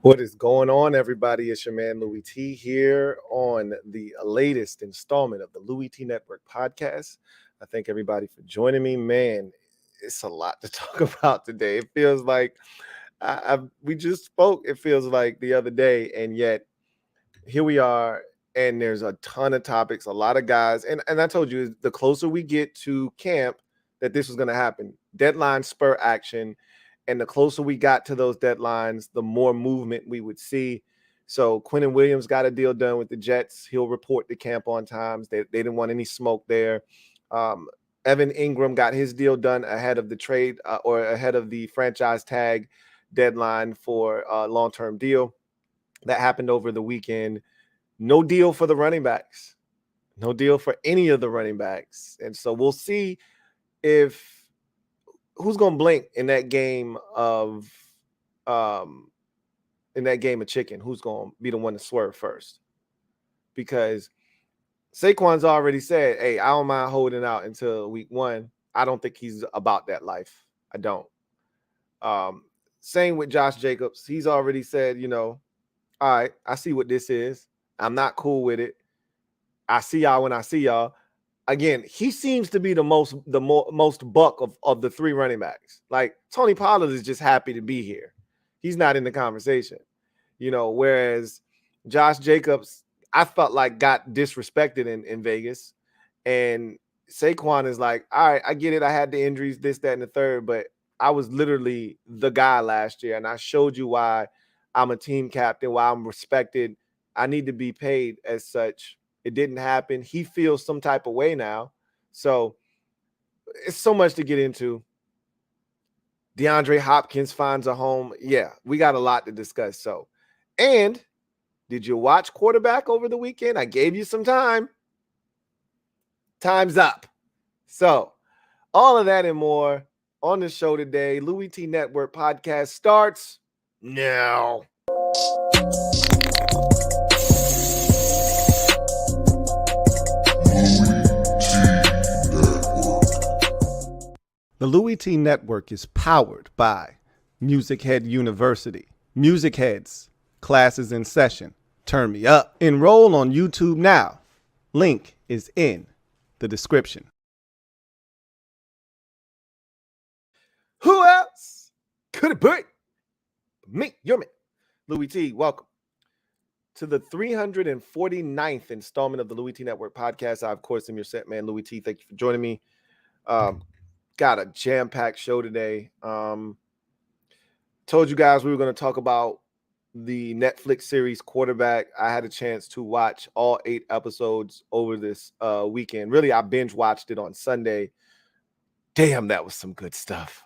What is going on, everybody? It's your man Louie T here on the latest installment of the Louie T Network podcast. I thank everybody for joining me. Man, it's a lot to talk about today. It feels like we just spoke. It feels like the other day, and yet here we are. And there's a ton of topics, a lot of guys, and I told you the closer we get to camp that this was going to happen. Deadline spur action. And the closer we got to those deadlines, the more movement we would see. So Quentin Williams got a deal done with the Jets. He'll report to camp on times. They didn't want any smoke there. Evan Engram got his deal done ahead of the trade or ahead of the franchise tag deadline for a long-term deal. That happened over the weekend. No deal for the running backs. No deal for any of the running backs. And so we'll see if who's gonna blink in that game of chicken. Who's gonna be the one to swerve first? Because Saquon's already said, "Hey, I don't mind holding out until week one." I don't think he's about that life. I don't. Same with Josh Jacobs. He's already said, all right, I see what this is. I'm not cool with it. I see y'all when I see y'all. Again, he seems to be the most buck of the three running backs. Like Tony Pollard is just happy to be here. He's not in the conversation, whereas Josh Jacobs, I felt like got disrespected in Vegas. And Saquon is like, all right, I get it. I had the injuries, this, that, and the third, but I was literally the guy last year. And I showed you why I'm a team captain, why I'm respected. I need to be paid as such. It didn't happen. He feels some type of way now. So it's so much to get into. DeAndre Hopkins finds a home. Yeah, we got a lot to discuss. So, and did you watch quarterback over the weekend? I gave you some time. Time's up. So all of that and more on the show today. Louie T Network podcast starts now. The Louie T Network is powered by MusicHead University. MusicHeads, classes in session. Turn me up. Enroll on YouTube now. Link is in the description. Who else could it be? Me, your man. Louie T, welcome to the 349th installment of the Louie T Network podcast. I, of course, am your set man, Louie T. Thank you for joining me. Got a jam-packed show today. Told you guys we were going to talk about the Netflix series Quarterback. I had a chance to watch all 8 episodes over this weekend. Really, I binge watched it on Sunday. Damn, that was some good stuff.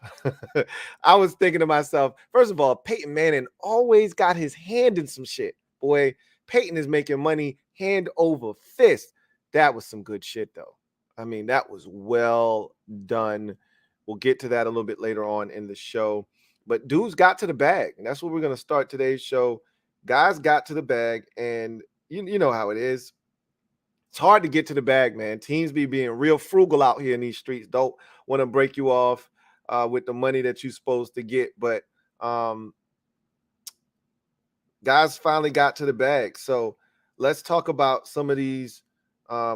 I was thinking to myself, first of all, Peyton Manning always got his hand in some shit. Boy, Peyton is making money hand over fist. That was some good shit, though. I mean, that was well done. We'll get to that a little bit later on in the show. But dudes got to the bag, and that's what we're going to start today's show. Guys got to the bag, and you know how it is. It's hard to get to the bag, man. Teams be being real frugal out here in these streets. Don't want to break you off with the money that you're supposed to get. But guys finally got to the bag. So let's talk about some of these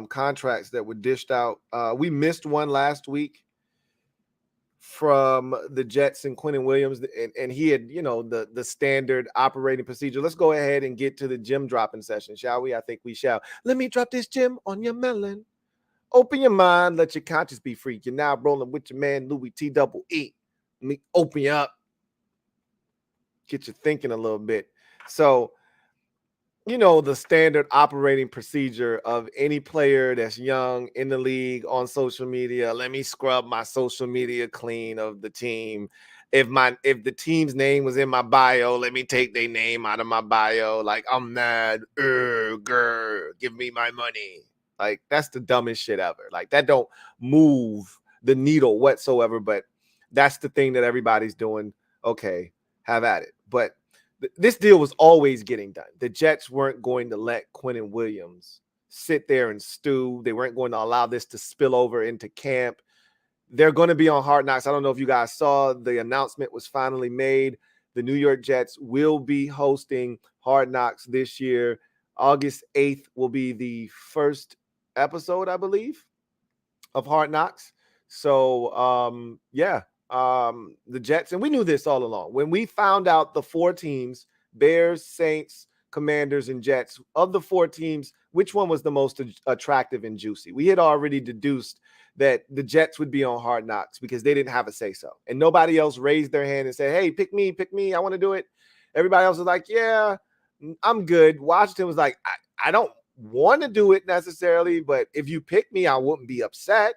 contracts that were dished out. We missed one last week from the Jets and Quentin Williams, and he had, the standard operating procedure. Let's go ahead and get to the gem dropping session, shall we? I think we shall. Let me drop this gem on your melon. Open your mind, let your conscience be free. You're now rolling with your man, Louie T double E. Let me open you up. Get you thinking a little bit. So, the standard operating procedure of any player that's young in the league on social media. Let me scrub my social media clean of the team. If the team's name was in my bio, let me take their name out of my bio. Like, I'm mad. Grr, give me my money. Like, that's the dumbest shit ever. Like, that don't move the needle whatsoever, but that's the thing that everybody's doing. Okay, have at it. But this deal was always getting done. The Jets weren't going to let Quentin Williams sit there and stew. They weren't going to allow this to spill over into camp. They're going to be on Hard Knocks. I don't know if you guys saw, the announcement was finally made. The New York Jets will be hosting Hard Knocks this year. August 8th will be the first episode, I believe, of Hard Knocks. So, the Jets, and we knew this all along. When we found out the 4 teams, Bears, Saints, Commanders, and Jets, of the 4 teams, which one was the most attractive and juicy? We had already deduced that the Jets would be on Hard Knocks because they didn't have a say-so. And nobody else raised their hand and said, hey, pick me, I want to do it. Everybody else was like, yeah, I'm good. Washington was like, I don't want to do it necessarily, but if you pick me, I wouldn't be upset.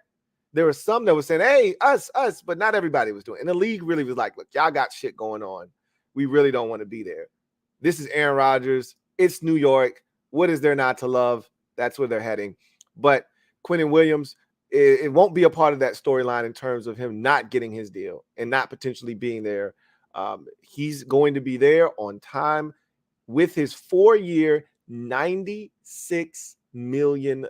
There were some that were saying, hey, us, but not everybody was doing it. And the league really was like, look, y'all got shit going on. We really don't want to be there. This is Aaron Rodgers. It's New York. What is there not to love? That's where they're heading. But Quinnen Williams, it won't be a part of that storyline in terms of him not getting his deal and not potentially being there. He's going to be there on time with his 4-year, $96 million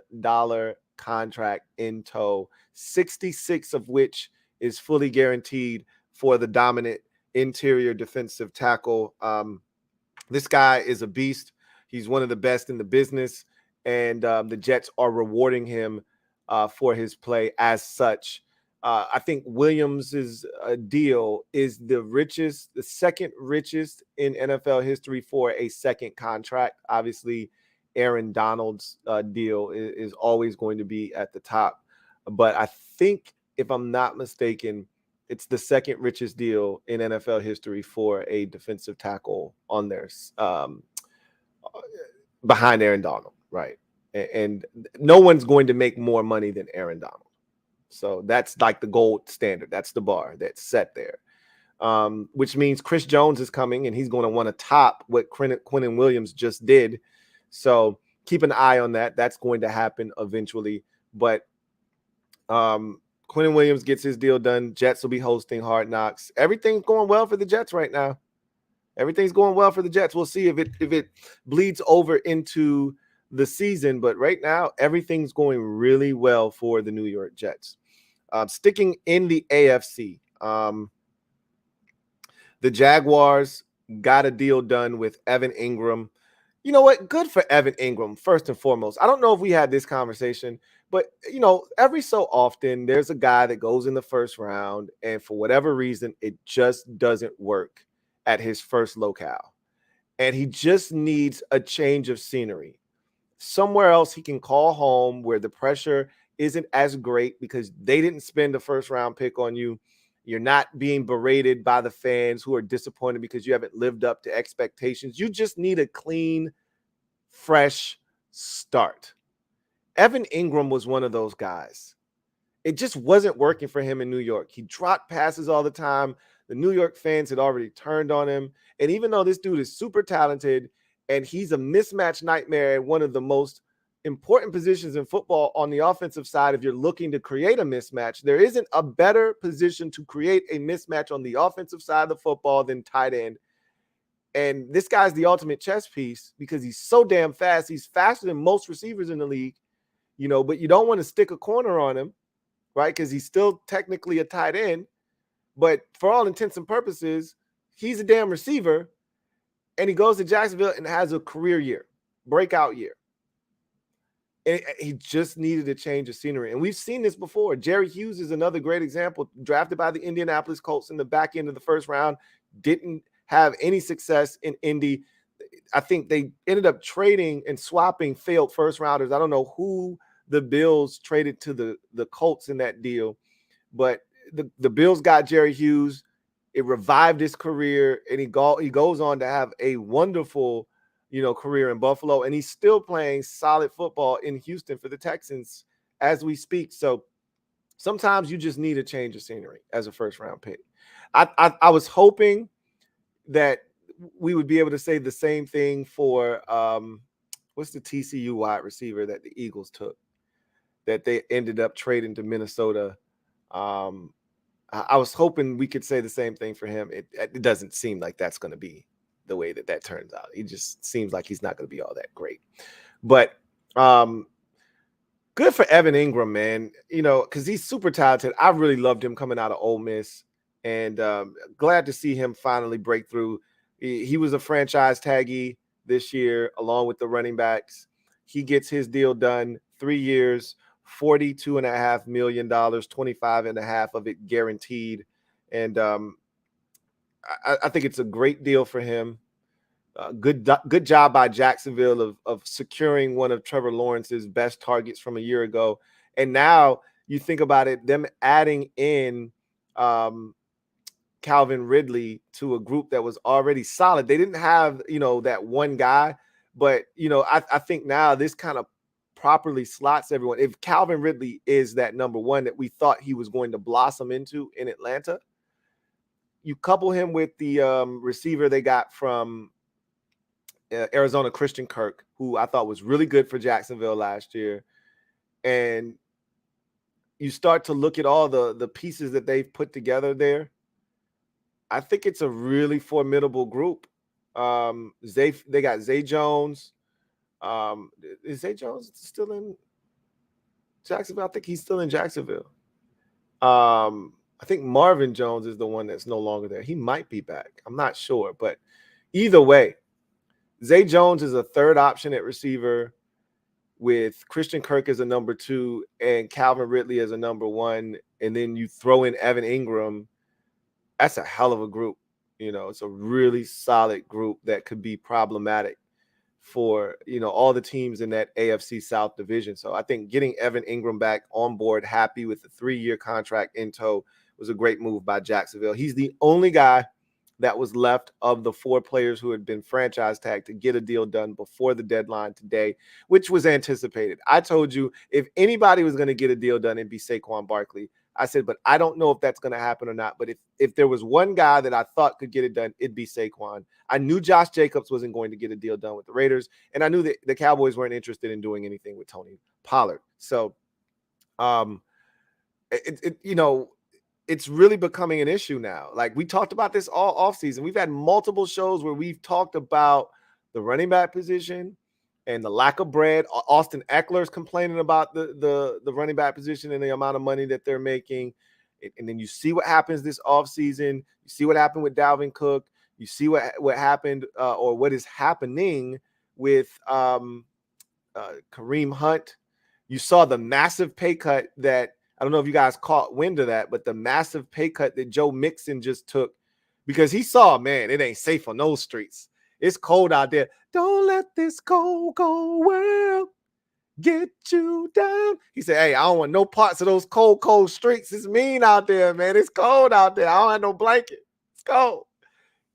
contract in tow, 66 of which is fully guaranteed for the dominant interior defensive tackle. This guy is a beast. He's one of the best in the business, and the Jets are rewarding him for his play as such. I think Williams's deal is the second richest in NFL history for a second contract. Obviously, Aaron Donald's deal is always going to be at the top. But I think, if I'm not mistaken, it's the second richest deal in NFL history for a defensive tackle on theirs, behind Aaron Donald, right? And no one's going to make more money than Aaron Donald. So that's like the gold standard. That's the bar that's set there, which means Chris Jones is coming, and he's going to want to top what Quinnen Williams just did. So keep an eye on that. That's going to happen eventually. But Quinnen Williams gets his deal done. Jets will be hosting Hard Knocks. Everything's going well for the Jets right now. Everything's going well for the Jets. We'll see if it bleeds over into the season, but right now everything's going really well for the New York Jets. Sticking in the AFC, the Jaguars got a deal done with Evan Engram. You know what? Good for Evan Engram, first and foremost. I don't know if we had this conversation, but, every so often there's a guy that goes in the first round, and for whatever reason, it just doesn't work at his first locale. And he just needs a change of scenery. Somewhere else he can call home where the pressure isn't as great because they didn't spend a first-round pick on you. You're not being berated by the fans who are disappointed because you haven't lived up to expectations. You just need a clean, fresh start. Evan Engram was one of those guys. It just wasn't working for him in New York. He dropped passes all the time. The New York fans had already turned on him. And even though this dude is super talented and he's a mismatch nightmare at one of the most important positions in football on the offensive side, if you're looking to create a mismatch, there isn't a better position to create a mismatch on the offensive side of the football than tight end. And this guy's the ultimate chess piece because he's so damn fast. He's faster than most receivers in the league, but you don't want to stick a corner on him, right? Because he's still technically a tight end. But for all intents and purposes, he's a damn receiver. And he goes to Jacksonville and has a career year, breakout year. And he just needed a change of scenery. And we've seen this before. Jerry Hughes is another great example, drafted by the Indianapolis Colts in the back end of the first round, didn't have any success in Indy. I think they ended up trading and swapping failed first rounders. I don't know who the Bills traded to the Colts in that deal, but the Bills got Jerry Hughes. It revived his career, and he goes on to have a wonderful, career in Buffalo, and he's still playing solid football in Houston for the Texans as we speak. So sometimes you just need a change of scenery as a first-round pick. I was hoping that we would be able to say the same thing for what's the TCU wide receiver that the Eagles took that they ended up trading to Minnesota. I was hoping we could say the same thing for him. It doesn't seem like that's going to be the way that turns out. He just seems like he's not going to be all that great. But good for Evan Engram, man, because he's super talented. I really loved him coming out of Ole Miss. And glad to see him finally break through. He was a franchise taggee this year, along with the running backs. He gets his deal done, 3 years, $42.5 million, 25.5 of it guaranteed. And I think it's a great deal for him. Good job by Jacksonville of securing one of Trevor Lawrence's best targets from a year ago. And now you think about it, them adding in Calvin Ridley to a group that was already solid. They didn't have, that one guy, but, I think now this kind of properly slots everyone. If Calvin Ridley is that number one that we thought he was going to blossom into in Atlanta, you couple him with the receiver they got from Arizona, Christian Kirk, who I thought was really good for Jacksonville last year. And you start to look at all the pieces that they've put together there. I think it's a really formidable group. They got Zay Jones. Is Zay Jones still in Jacksonville? I think he's still in Jacksonville. I think Marvin Jones is the one that's no longer there. He might be back. I'm not sure. But either way, Zay Jones is a third option at receiver with Christian Kirk as a number 2 and Calvin Ridley as a number 1. And then you throw in Evan Engram. That's a hell of a group. It's a really solid group that could be problematic for, all the teams in that AFC South division. So I think getting Evan Engram back on board, happy with the 3-year contract in tow, was a great move by Jacksonville. He's the only guy that was left of the 4 players who had been franchise tagged to get a deal done before the deadline today, which was anticipated. I told you if anybody was going to get a deal done, it'd be Saquon Barkley. I said, but I don't know if that's going to happen or not. But if there was one guy that I thought could get it done, it'd be Saquon. I knew Josh Jacobs wasn't going to get a deal done with the Raiders, and I knew that the Cowboys weren't interested in doing anything with Tony Pollard. So, it's really becoming an issue now. Like, we talked about this all offseason. We've had multiple shows where we've talked about the running back position and the lack of bread. Austin Eckler's complaining about the running back position and the amount of money that they're making. And then you see what happens this offseason. You see what happened with Dalvin Cook. You see what happened or what is happening with Kareem Hunt. You saw the massive pay cut that, I don't know if you guys caught wind of that, but the massive pay cut that Joe Mixon just took because he saw, man, it ain't safe on those streets. It's cold out there. Don't let this cold world get you down. He said, hey, I don't want no parts of those cold streets. It's mean out there, man. It's cold out there. I don't have no blanket. It's cold.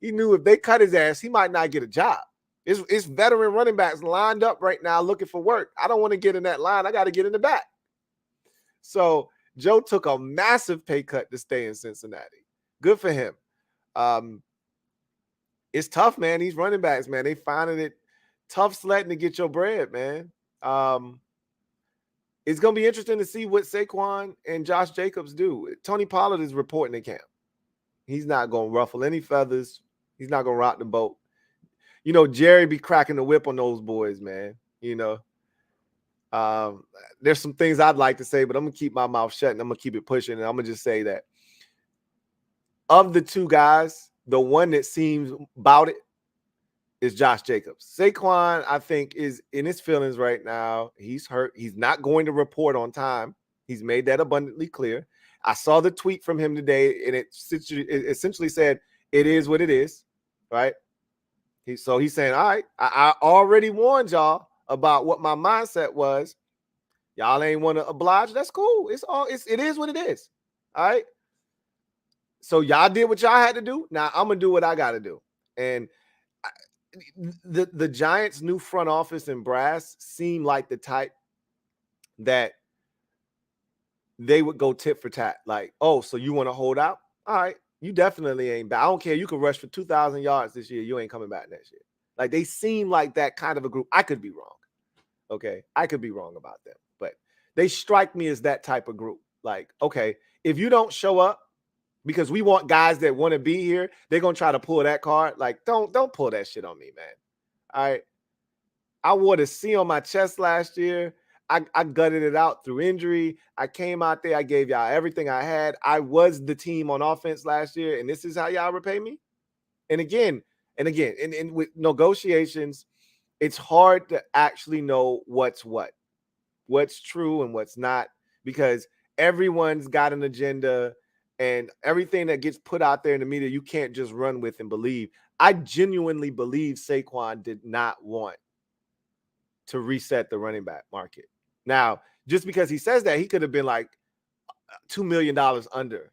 He knew if they cut his ass, he might not get a job. It's veteran running backs lined up right now looking for work. I don't want to get in that line. I got to get in the back. So Joe took a massive pay cut to stay in Cincinnati. Good for him. It's tough, man. These running backs, man, they finding it tough sledding to get your bread, man. It's going to be interesting to see what Saquon and Josh Jacobs do. Tony Pollard is reporting to camp. He's not going to ruffle any feathers. He's not going to rock the boat. Jerry be cracking the whip on those boys, man. There's some things I'd like to say, but I'm going to keep my mouth shut and I'm going to keep it pushing. And I'm going to just say that of the 2 guys, the one that seems about it is Josh Jacobs. Saquon, I think, is in his feelings right now. He's hurt. He's not going to report on time. He's made that abundantly clear. I saw the tweet from him today, and it essentially said, it is what it is, right? He's saying, all right, I already warned y'all about what my mindset was. Y'all ain't want to oblige. That's cool. It is what it is. All right. So y'all did what y'all had to do. Now I'm gonna do what I got to do. And the Giants' new front office and brass seem like the type that they would go tit for tat. Like, oh, so you want to hold out? All right. You definitely ain't bad. I don't care. You could rush for 2,000 yards this year. You ain't coming back next year. Like, they seem like that kind of a group. I could be wrong. Okay. I could be wrong about them, but they strike me as that type of group. Like, okay, if you don't show up because we want guys that want to be here, they're going to try to pull that card. Like, don't pull that shit on me, man. All right. I wore the C on my chest last year. I gutted it out through injury. I came out there. I gave y'all everything I had. I was the team on offense last year, and this is how y'all repay me. And again, and with negotiations, it's hard to actually know what's true and what's not, because everyone's got an agenda, and everything that gets put out there in the media, you can't just run with and believe. I genuinely believe Saquon did not want to reset the running back market. Now, just because he says that, he could have been like $2 million under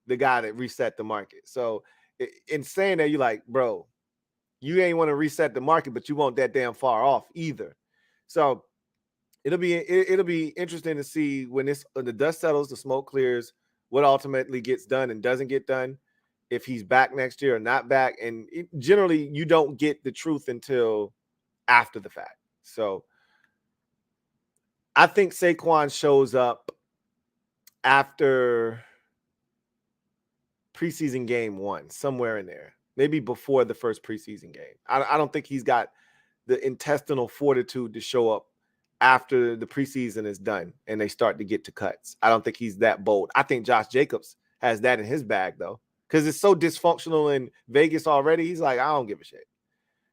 the guy that reset the market. So in saying that, you're like, bro, you ain't want to reset the market, but you won't that damn far off either. So it'll be interesting to see when the dust settles, the smoke clears, what ultimately gets done and doesn't get done, if he's back next year or not back. And generally, you don't get the truth until after the fact. So I think Saquon shows up after preseason game 1, somewhere in there, maybe before the first preseason game. I don't think he's got the intestinal fortitude to show up after the preseason is done and they start to get to cuts. I don't think he's that bold. I think Josh Jacobs has that in his bag, though, because it's so dysfunctional in Vegas already. He's like, I don't give a shit.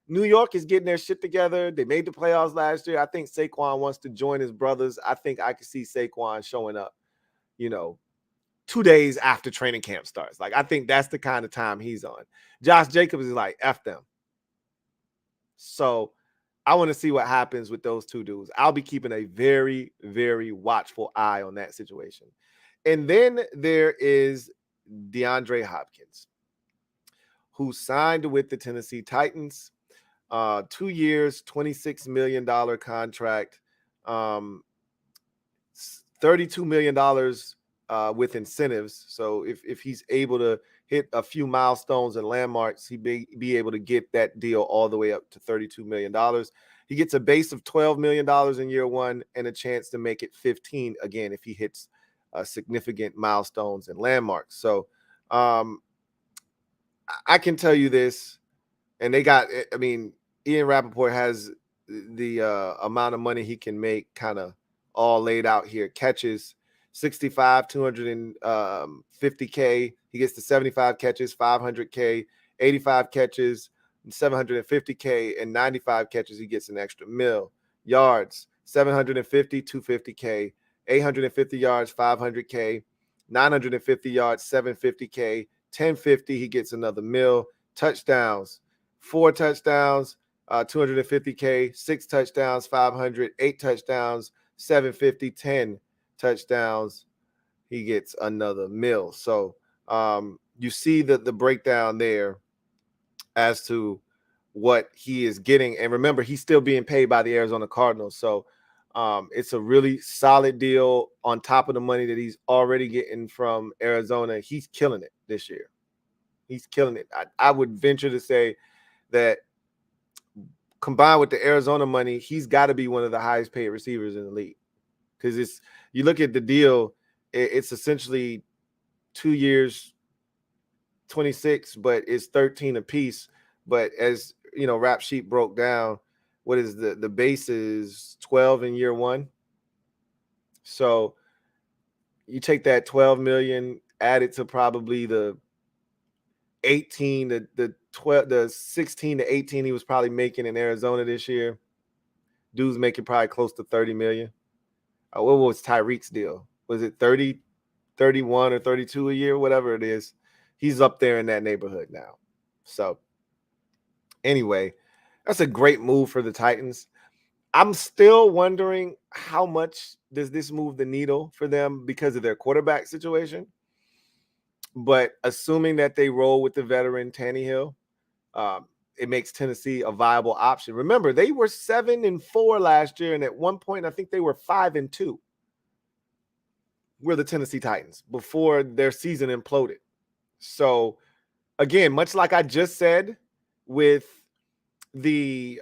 New York is getting their shit together. They made the playoffs last year. I think Saquon wants to join his brothers. I think I could see Saquon showing up, 2 days after training camp starts. Like, I think that's the kind of time he's on. Josh Jacobs is like, F them. So I want to see what happens with those two dudes. I'll be keeping a very, very watchful eye on that situation. And then there is DeAndre Hopkins, who signed with the Tennessee Titans. 2 years, $26 million contract, $32 million with incentives. So if he's able to hit a few milestones and landmarks, he'd be able to get that deal all the way up to $32 million. He gets a base of $12 million in year 1 and a chance to make it 15 again if he hits significant milestones and landmarks. So I can tell you this, and they got, Ian Rappaport has the amount of money he can make kind of all laid out here. Catches 65, 250K. He gets to 75 catches, 500K, 85 catches, 750K, and 95 catches. He gets an extra mil. Yards, 750, 250K, 850 yards, 500K, 950 yards, 750K, 1050, he gets another mil. Touchdowns, 4 touchdowns, 250K, 6 touchdowns, 500, 8 touchdowns, 750, 10 touchdowns, he gets another mil. So you see the breakdown there as to what he is getting. And remember, he's still being paid by the Arizona Cardinals. So it's a really solid deal on top of the money that he's already getting from Arizona. He's killing it this year. He's killing it. I would venture to say that combined with the Arizona money, he's got to be one of the highest paid receivers in the league. Because you look at the deal, it's essentially 2 years, 26, but it's 13 apiece. But as Rap Sheet broke down, what is the base is 12 in year 1. So you take that 12 million, add it to probably the 18, the 12, the 16 to 18 he was probably making in Arizona this year. Dude's making probably close to 30 million. What was Tyreek's deal? Was it 30, 31 or 32 a year, whatever it is? He's up there in that neighborhood now. So anyway, that's a great move for the Titans. I'm still wondering how much does this move the needle for them because of their quarterback situation. But assuming that they roll with the veteran Tannehill, it makes Tennessee a viable option. Remember, they were 7-4 last year, and at one point, I think they were 5-2. Were the Tennessee Titans before their season imploded. So, again, much like I just said with the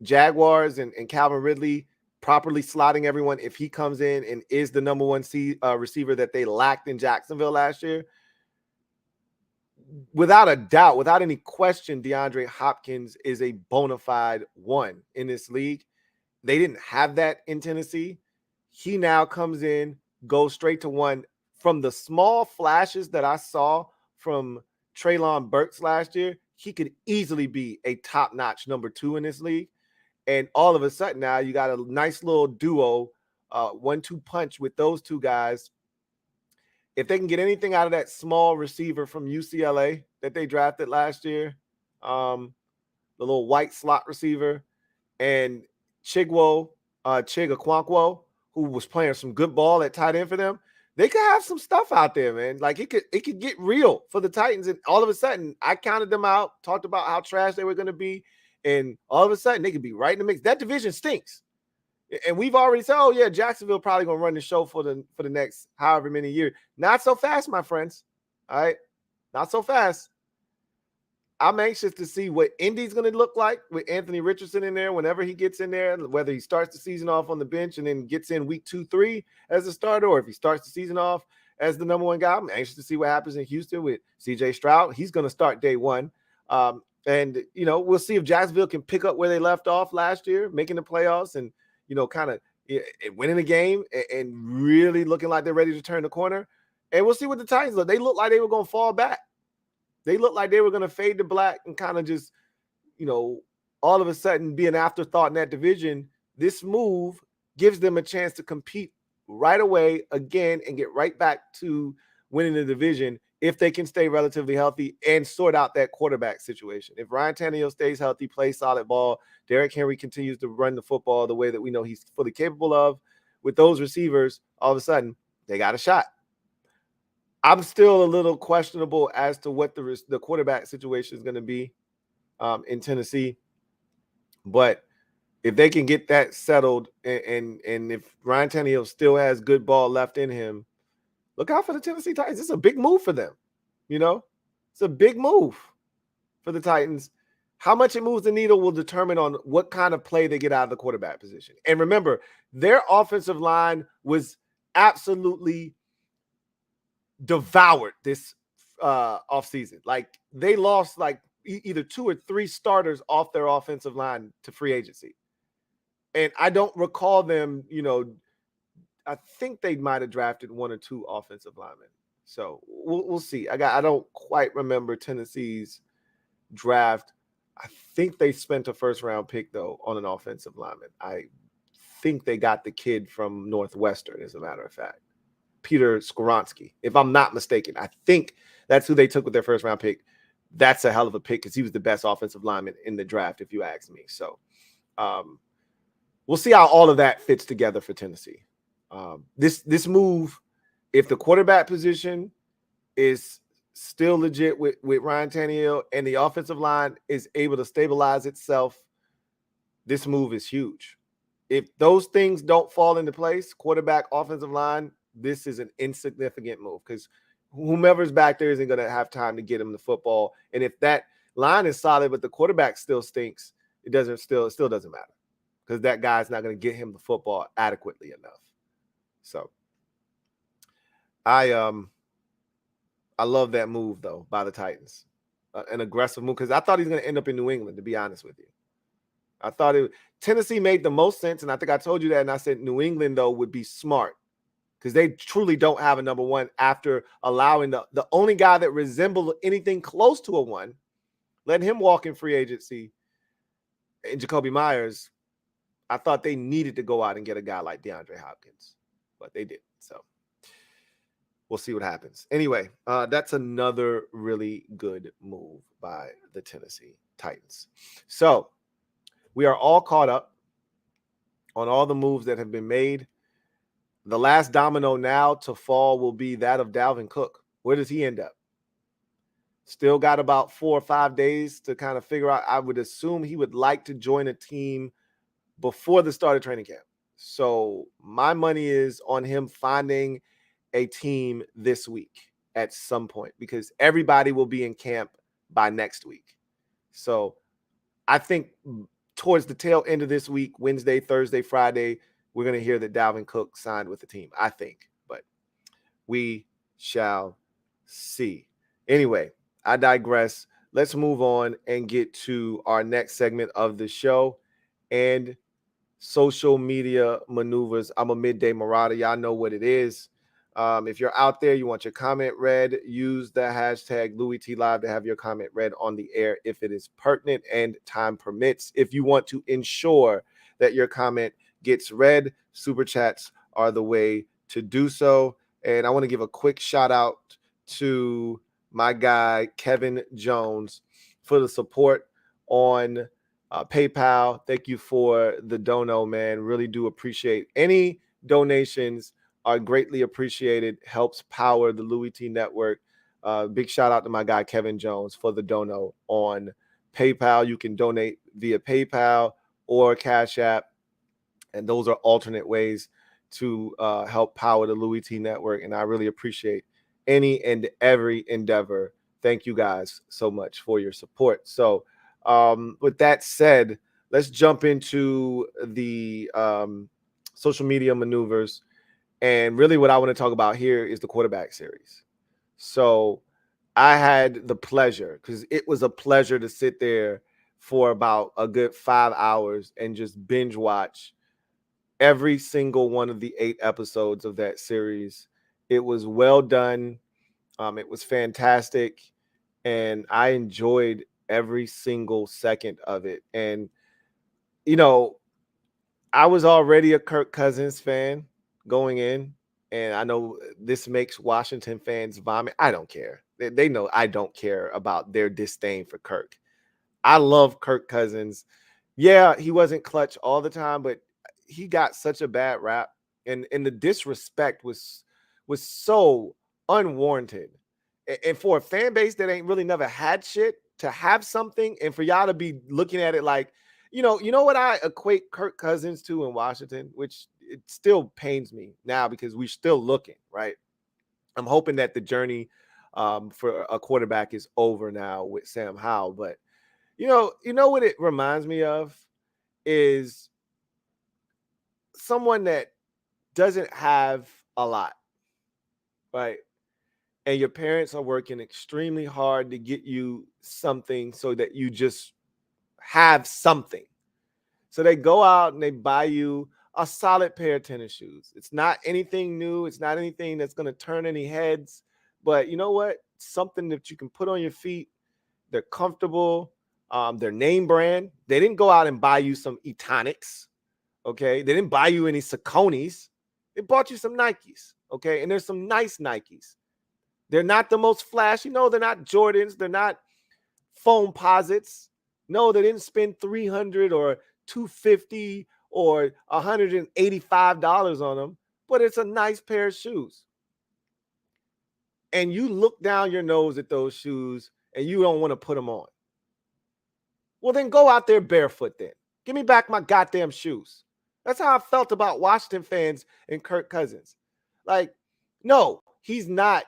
Jaguars and Calvin Ridley properly slotting everyone, if he comes in and is the number 1 receiver that they lacked in Jacksonville last year, without a doubt, without any question, DeAndre Hopkins is a bona fide 1 in this league. They didn't have that in Tennessee. He now comes in, goes straight to one. From the small flashes that I saw from Treylon Burks last year, he could easily be a top-notch number 2 in this league. And all of a sudden now you got a nice little duo, 1-2 punch with those two guys. If they can get anything out of that small receiver from UCLA that they drafted last year, the little white slot receiver, and Chig Okonkwo, who was playing some good ball at tight end for them, they could have some stuff out there, man. Like it could get real for the Titans. And all of a sudden, I counted them out, talked about how trash they were going to be, and all of a sudden they could be right in the mix. That division stinks. And we've already said, oh yeah, Jacksonville probably gonna run the show for the next however many years. Not so fast, my friends. All right, not so fast. I'm anxious to see what Indy's going to look like with Anthony Richardson in there whenever he gets in there, whether he starts the season off on the bench and then gets in week 2, 3 as a starter, or if he starts the season off as the number 1 guy. I'm anxious to see what happens in Houston with C.J. Stroud. He's going to start day 1. And, we'll see if Jacksonville can pick up where they left off last year, making the playoffs and, kind of winning the game and really looking like they're ready to turn the corner. And we'll see what the Titans look. They look like they were going to fall back. They looked like they were going to fade to black and kind of just, all of a sudden be an afterthought in that division. This move gives them a chance to compete right away again and get right back to winning the division if they can stay relatively healthy and sort out that quarterback situation. If Ryan Tannehill stays healthy, plays solid ball, Derrick Henry continues to run the football the way that we know he's fully capable of, with those receivers, all of a sudden, they got a shot. I'm still a little questionable as to what the quarterback situation is going to be in Tennessee. But if they can get that settled and if Ryan Tannehill still has good ball left in him, look out for the Tennessee Titans. It's a big move for them. It's a big move for the Titans. How much it moves the needle will determine on what kind of play they get out of the quarterback position. And remember, their offensive line was absolutely devoured this offseason. Like they lost like either 2 or 3 starters off their offensive line to free agency. And I don't recall them, I think they might have drafted 1 or 2 offensive linemen. So we'll see. I don't quite remember Tennessee's draft. I think they spent a first-round pick, though, on an offensive lineman. I think they got the kid from Northwestern, as a matter of fact. Peter Skoronski, if I'm not mistaken. I think that's who they took with their first-round pick. That's a hell of a pick because he was the best offensive lineman in the draft, if you ask me. So we'll see how all of that fits together for Tennessee. This move, if the quarterback position is still legit with Ryan Tannehill and the offensive line is able to stabilize itself, this move is huge. If those things don't fall into place, quarterback, offensive line, this is an insignificant move because whomever's back there isn't going to have time to get him the football. And if that line is solid, but the quarterback still stinks, it still doesn't matter because that guy's not going to get him the football adequately enough. So I love that move though by the Titans, an aggressive move because I thought he's going to end up in New England. To be honest with you, I thought Tennessee made the most sense, and I think I told you that. And I said New England though would be smart because they truly don't have a number 1 after allowing the only guy that resembled anything close to a 1, letting him walk in free agency, and Jacoby Myers. I thought they needed to go out and get a guy like DeAndre Hopkins, but they didn't. So we'll see what happens. Anyway, that's another really good move by the Tennessee Titans. So we are all caught up on all the moves that have been made. The last domino now to fall will be that of Dalvin Cook. Where does he end up? Still got about 4 or 5 days to kind of figure out. I would assume he would like to join a team before the start of training camp. So my money is on him finding a team this week at some point because everybody will be in camp by next week. So I think towards the tail end of this week, Wednesday, Thursday, Friday, we're going to hear that Dalvin Cook signed with the team, I think. But we shall see. Anyway, I digress. Let's move on and get to our next segment of the show. And social media maneuvers. I'm a midday marauder. Y'all know what it is. If you're out there, you want your comment read, use the hashtag LouieTLive to have your comment read on the air if it is pertinent and time permits. If you want to ensure that your comment gets read, super chats are the way to do so. And I want to give a quick shout out to my guy, Kevin Jones, for the support on PayPal. Thank you for the dono, man. Really do appreciate any donations are greatly appreciated. Helps power the Louie T Network. Big shout out to my guy Kevin Jones for the dono on PayPal. You can donate via PayPal or Cash App, and those are alternate ways to help power the Louie T Network. And I really appreciate any and every endeavor. Thank you guys so much for your support. So with that said, let's jump into the social media maneuvers. And really what I want to talk about here is the quarterback series. So I had the pleasure, because it was a pleasure to sit there for about a good 5 hours and just binge watch every single one of the 8 episodes of that series. It was well done. It was fantastic. And I enjoyed every single second of it. And, you know, I was already a Kirk Cousins fan going in. And I know this makes Washington fans vomit. I don't care. They know I don't care about their disdain for Kirk. I love Kirk Cousins. Yeah, he wasn't clutch all the time, but he got such a bad rap. And the disrespect was so unwarranted. And for a fan base that ain't really never had shit, to have something and for y'all to be looking at it like, you know what I equate Kirk Cousins to in Washington, which it still pains me now because we're still looking, right? I'm hoping that the journey for a quarterback is over now with Sam Howell. But you know what it reminds me of is someone that doesn't have a lot, right? And your parents are working extremely hard to get you something so that you just have something. So they go out and they buy you a solid pair of tennis shoes. It's not anything new. It's not anything that's going to turn any heads. But you know what? Something that you can put on your feet. They're comfortable. They're name brand. They didn't go out and buy you some Etonics. Okay. They didn't buy you any Sauconys. They bought you some Nikes. Okay. And there's some nice Nikes. They're not the most flashy. No, they're not Jordans. They're not foam posits. No, they didn't spend $300 or $250 or $185 on them, but it's a nice pair of shoes. And you look down your nose at those shoes and you don't want to put them on. Well, then go out there barefoot then. Give me back my goddamn shoes. That's how I felt about Washington fans and Kirk Cousins. Like, no, he's not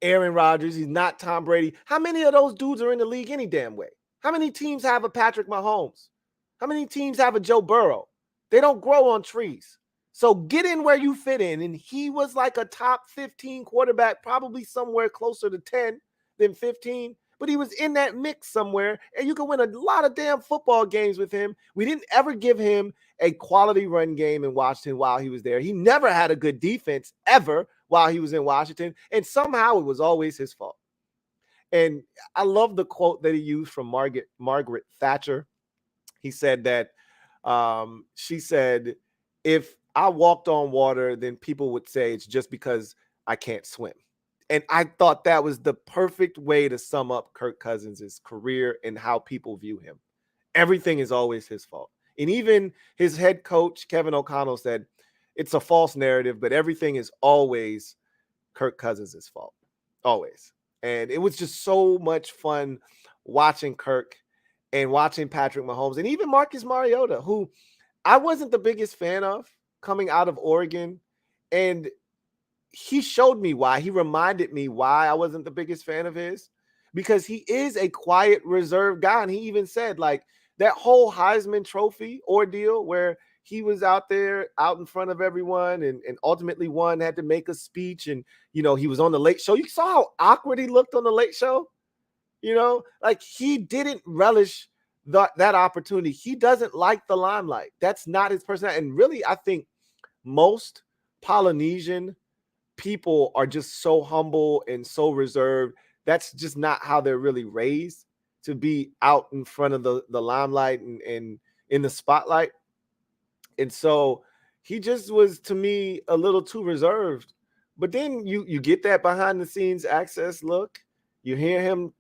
Aaron Rodgers. He's not Tom Brady. How many of those dudes are in the league any damn way? How many teams have a Patrick Mahomes? How many teams have a Joe Burrow? They don't grow on trees. So get in where you fit in. And he was like a top 15 quarterback, probably somewhere closer to 10 than 15. But he was in that mix somewhere, and you can win a lot of damn football games with him. We didn't ever give him a quality run game in Washington while he was there. He never had a good defense ever while he was in Washington, and somehow it was always his fault. And I love the quote that he used from Margaret Thatcher. He said that she said, if I walked on water, then people would say it's just because I can't swim. And I thought that was the perfect way to sum up Kirk Cousins' career and how people view him. Everything is always his fault. And even his head coach, Kevin O'Connell, said it's a false narrative, but everything is always Kirk Cousins' fault. Always. And it was just so much fun watching Kirk and watching Patrick Mahomes and even Marcus Mariota, who I wasn't the biggest fan of coming out of Oregon. And he showed me why. He reminded me why I wasn't the biggest fan of his, because he is a quiet, reserved guy. And he even said, like, that whole Heisman Trophy ordeal where he was out there out in front of everyone and ultimately won, had to make a speech. And, you know, he was on the Late Show. You saw how awkward he looked on the Late Show? You know, like he didn't relish that opportunity. He doesn't like the limelight. That's not his personality. And really, I think most Polynesian people are just so humble and so reserved. That's just not how they're really raised, to be out in front of the limelight and in the spotlight. And so he just was, to me, a little too reserved. But then you get that behind the scenes access look. You hear him,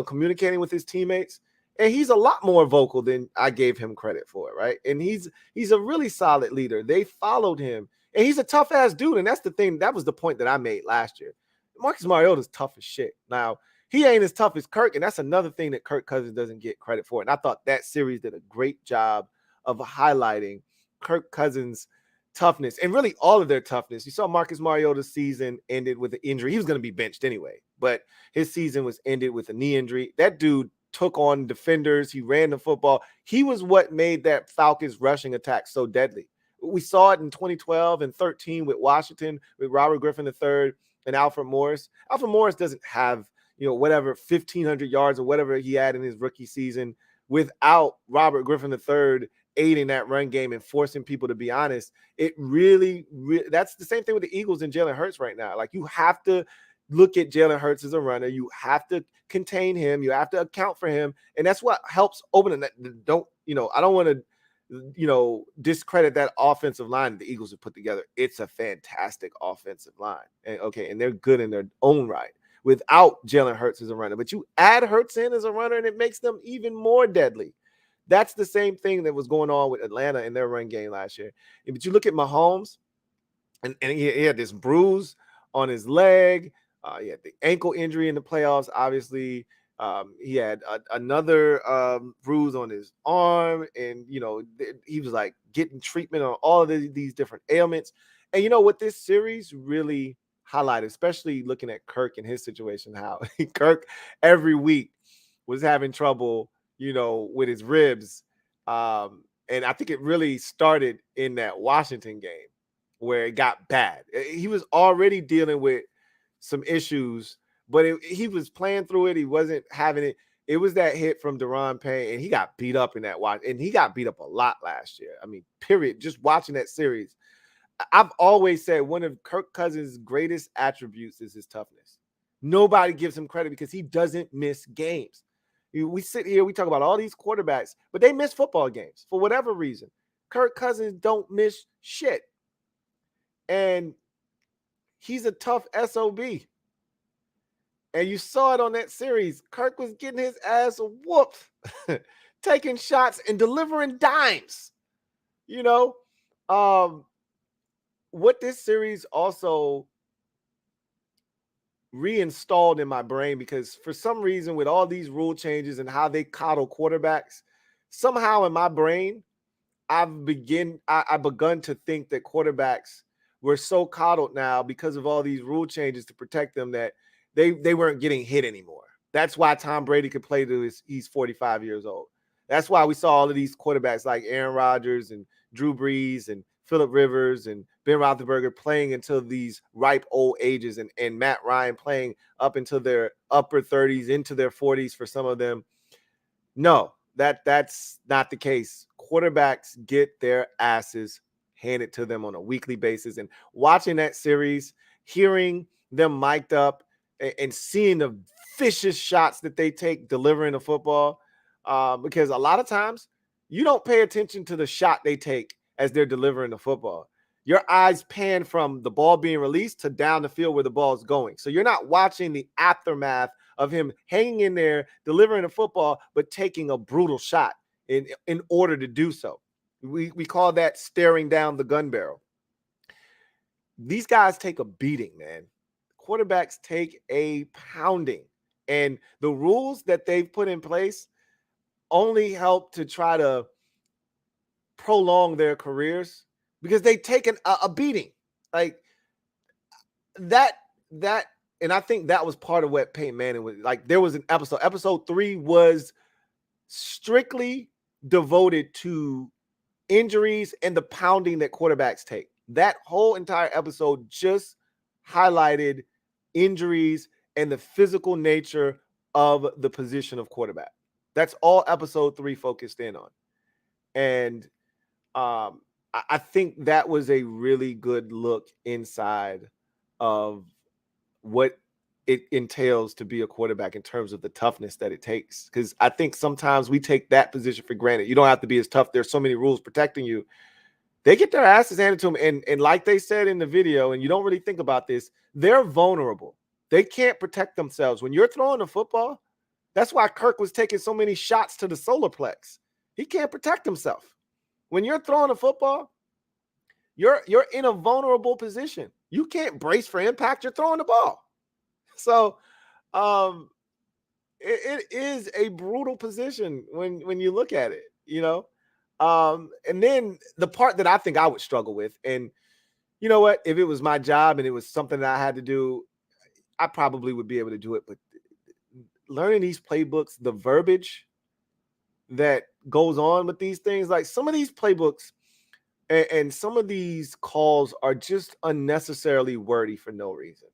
communicating with his teammates, and he's a lot more vocal than I gave him credit for, right? And he's a really solid leader. They followed him, and he's a tough ass dude. And that's the thing. That was the point that I made last year. Marcus Mariota's tough as shit. Now, he ain't as tough as Kirk, and that's another thing that Kirk Cousins doesn't get credit for. And I thought that series did a great job of highlighting Kirk Cousins' toughness, and really all of their toughness. You saw Marcus Mariota's season ended with an injury. He was going to be benched anyway, but his season was ended with a knee injury. That dude took on defenders. He ran the football. He was what made that Falcons rushing attack so deadly. We saw it in 2012 and 13 with Washington, with Robert Griffin III and Alfred Morris. Alfred Morris doesn't have, whatever, 1,500 yards or whatever he had in his rookie season without Robert Griffin III aiding that run game and forcing people to be honest. It really, that's the same thing with the Eagles and Jalen Hurts right now. Like, you have to look at Jalen Hurts as a runner. You have to contain him. You have to account for him. And that's what helps open it. I don't want to, discredit that offensive line that the Eagles have put together. It's a fantastic offensive line. And they're good in their own right without Jalen Hurts as a runner. But you add Hurts in as a runner, and it makes them even more deadly. That's the same thing that was going on with Atlanta in their run game last year. But you look at Mahomes, and he had this bruise on his leg. He had the ankle injury in the playoffs, obviously. He had another bruise on his arm, and, he was like getting treatment on all of these different ailments. And what this series really highlighted, especially looking at Kirk and his situation, how Kirk every week was having trouble, with his ribs. And I think it really started in that Washington game where it got bad. He was already dealing with some issues, but he was playing through it. He wasn't having it. It was that hit from Daron Payne, and he got beat up in that watch. And he got beat up a lot last year. I mean, period. Just watching that series, I've always said one of Kirk Cousins' greatest attributes is his toughness. Nobody gives him credit because he doesn't miss games. We sit here, we talk about all these quarterbacks, but they miss football games for whatever reason. Kirk Cousins don't miss shit. And he's a tough SOB. And you saw it on that series. Kirk was getting his ass whooped, taking shots and delivering dimes. What this series also reinstalled in my brain, because for some reason with all these rule changes and how they coddle quarterbacks, somehow in my brain, I've begun to think that quarterbacks were so coddled now because of all these rule changes to protect them that they weren't getting hit anymore. That's why Tom Brady could play to he's 45 years old. That's why we saw all of these quarterbacks like Aaron Rodgers and Drew Brees and Phillip Rivers and Ben Roethlisberger playing until these ripe old ages, and Matt Ryan playing up until their upper 30s, into their 40s for some of them. No, that's not the case. Quarterbacks get their asses handed to them on a weekly basis. And watching that series, hearing them mic'd up and seeing the vicious shots that they take delivering the football, because a lot of times you don't pay attention to the shot they take as they're delivering the football. Your eyes pan from the ball being released to down the field where the ball is going. So you're not watching the aftermath of him hanging in there, delivering a football, but taking a brutal shot in order to do so. We call that staring down the gun barrel. These guys take a beating, man. Quarterbacks take a pounding. And the rules that they've put in place only help to try to prolong their careers, because they take a beating like that. And I think that was part of what Peyton Manning was like. There was an episode 3 was strictly devoted to injuries and the pounding that quarterbacks take. That whole entire episode just highlighted injuries and the physical nature of the position of quarterback. That's all episode 3 focused in on. And I think that was a really good look inside of what it entails to be a quarterback in terms of the toughness that it takes. Because I think sometimes we take that position for granted. You don't have to be as tough. There's so many rules protecting you. They get their asses handed to them. And like they said in the video, and you don't really think about this, they're vulnerable. They can't protect themselves. When you're throwing the football, that's why Kirk was taking so many shots to the solar plex. He can't protect himself. When you're throwing a football, you're in a vulnerable position. You can't brace for impact. You're throwing the ball. So it is a brutal position when you look at it, you know. And then the part that I think I would struggle with, and you know what, if it was my job and it was something that I had to do, I probably would be able to do it. But learning these playbooks, the verbiage that goes on with these things, like some of these playbooks and some of these calls are just unnecessarily wordy for no reason.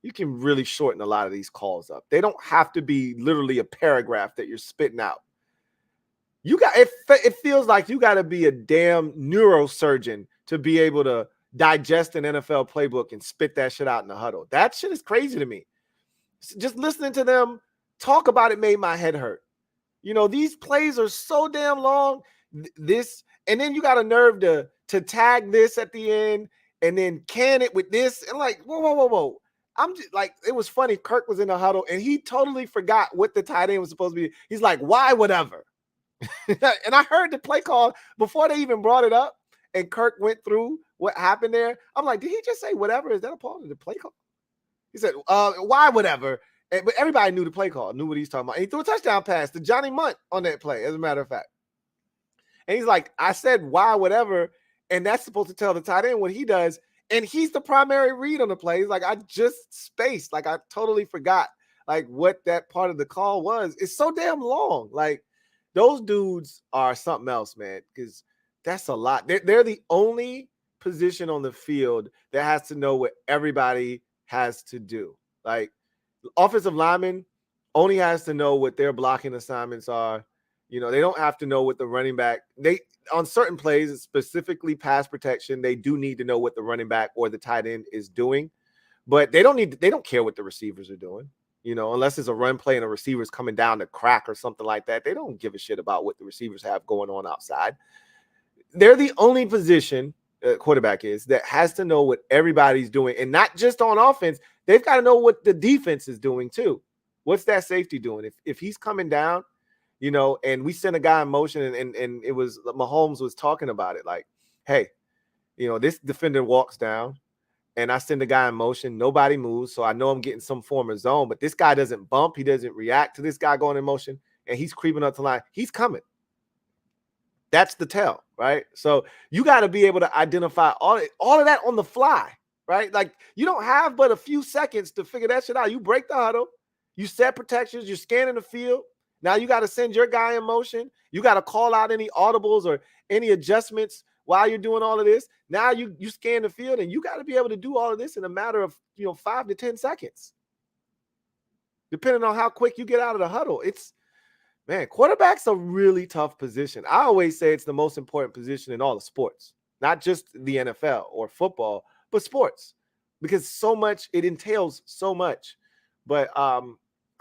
You can really shorten a lot of these calls up. They don't have to be literally a paragraph that you're spitting out. You got it feels like you got to be a damn neurosurgeon to be able to digest an NFL playbook and spit that shit out in the huddle. That shit is crazy to me. Just listening to them talk about it made my head hurt. You know, these plays are so damn long. This, and then you got a nerve to tag this at the end and then can it with this. And like, whoa. I'm just like, it was funny. Kirk was in the huddle and he totally forgot what the tight end was supposed to be. He's like, why whatever? And I heard the play call before they even brought it up. And Kirk went through what happened there. I'm like, did he just say whatever? Is that a part of the play call? He said, why whatever? But everybody knew the play call, knew what he's talking about. And he threw a touchdown pass to Johnny Munt on that play, as a matter of fact. And he's like, I said, why, whatever. And that's supposed to tell the tight end what he does. And he's the primary read on the play. He's like, I just spaced. Like, I totally forgot, like, what that part of the call was. It's so damn long. Like, those dudes are something else, man, because that's a lot. They're the only position on the field that has to know what everybody has to do. Like, offensive lineman only has to know what their blocking assignments are. You know, they don't have to know what the running back, on certain plays, specifically pass protection, they do need to know what the running back or the tight end is doing, but they don't care what the receivers are doing, you know, unless it's a run play and a receiver's coming down to crack or something like that. They don't give a shit about what the receivers have going on outside. They're the only position, quarterback is, that has to know what everybody's doing, and not just on offense. They've got to know what the defense is doing too. What's that safety doing? If he's coming down, you know, and we sent a guy in motion, and it was Mahomes was talking about it, like, hey, you know, this defender walks down and I send a guy in motion, nobody moves, so I know I'm getting some form of zone, but this guy doesn't bump, he doesn't react to this guy going in motion, and he's creeping up the line, he's coming. That's the tell, right? So you got to be able to identify all of that on the fly, right? Like, you don't have but a few seconds to figure that shit out. You break the huddle, you set protections, you're scanning the field. Now you got to send your guy in motion. You got to call out any audibles or any adjustments while you're doing all of this. Now you scan the field, and you got to be able to do all of this in a matter of, 5 to 10 seconds, depending on how quick you get out of the huddle. Man, quarterback's a really tough position. I always say it's the most important position in all the sports, not just the NFL or football, but sports, because it entails so much. But I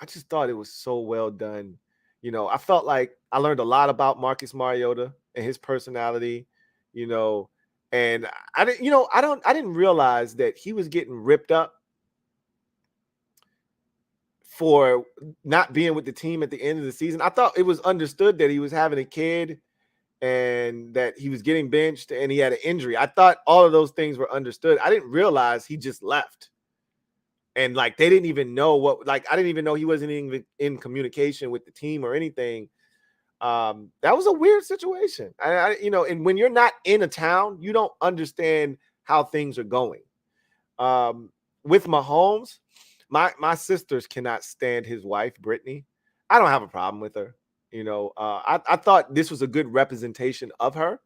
just thought it was so well done. You know, I felt like I learned a lot about Marcus Mariota and his personality, and I didn't realize that he was getting ripped up for not being with the team at the end of the season. I thought it was understood that he was having a kid and that he was getting benched and he had an injury. I thought all of those things were understood. I didn't realize he just left. And like, they didn't even know I didn't even know he wasn't even in communication with the team or anything. That was a weird situation. And when you're not in a town, you don't understand how things are going. With Mahomes, my sisters cannot stand his wife, Brittany. I don't have a problem with her. I thought this was a good representation of her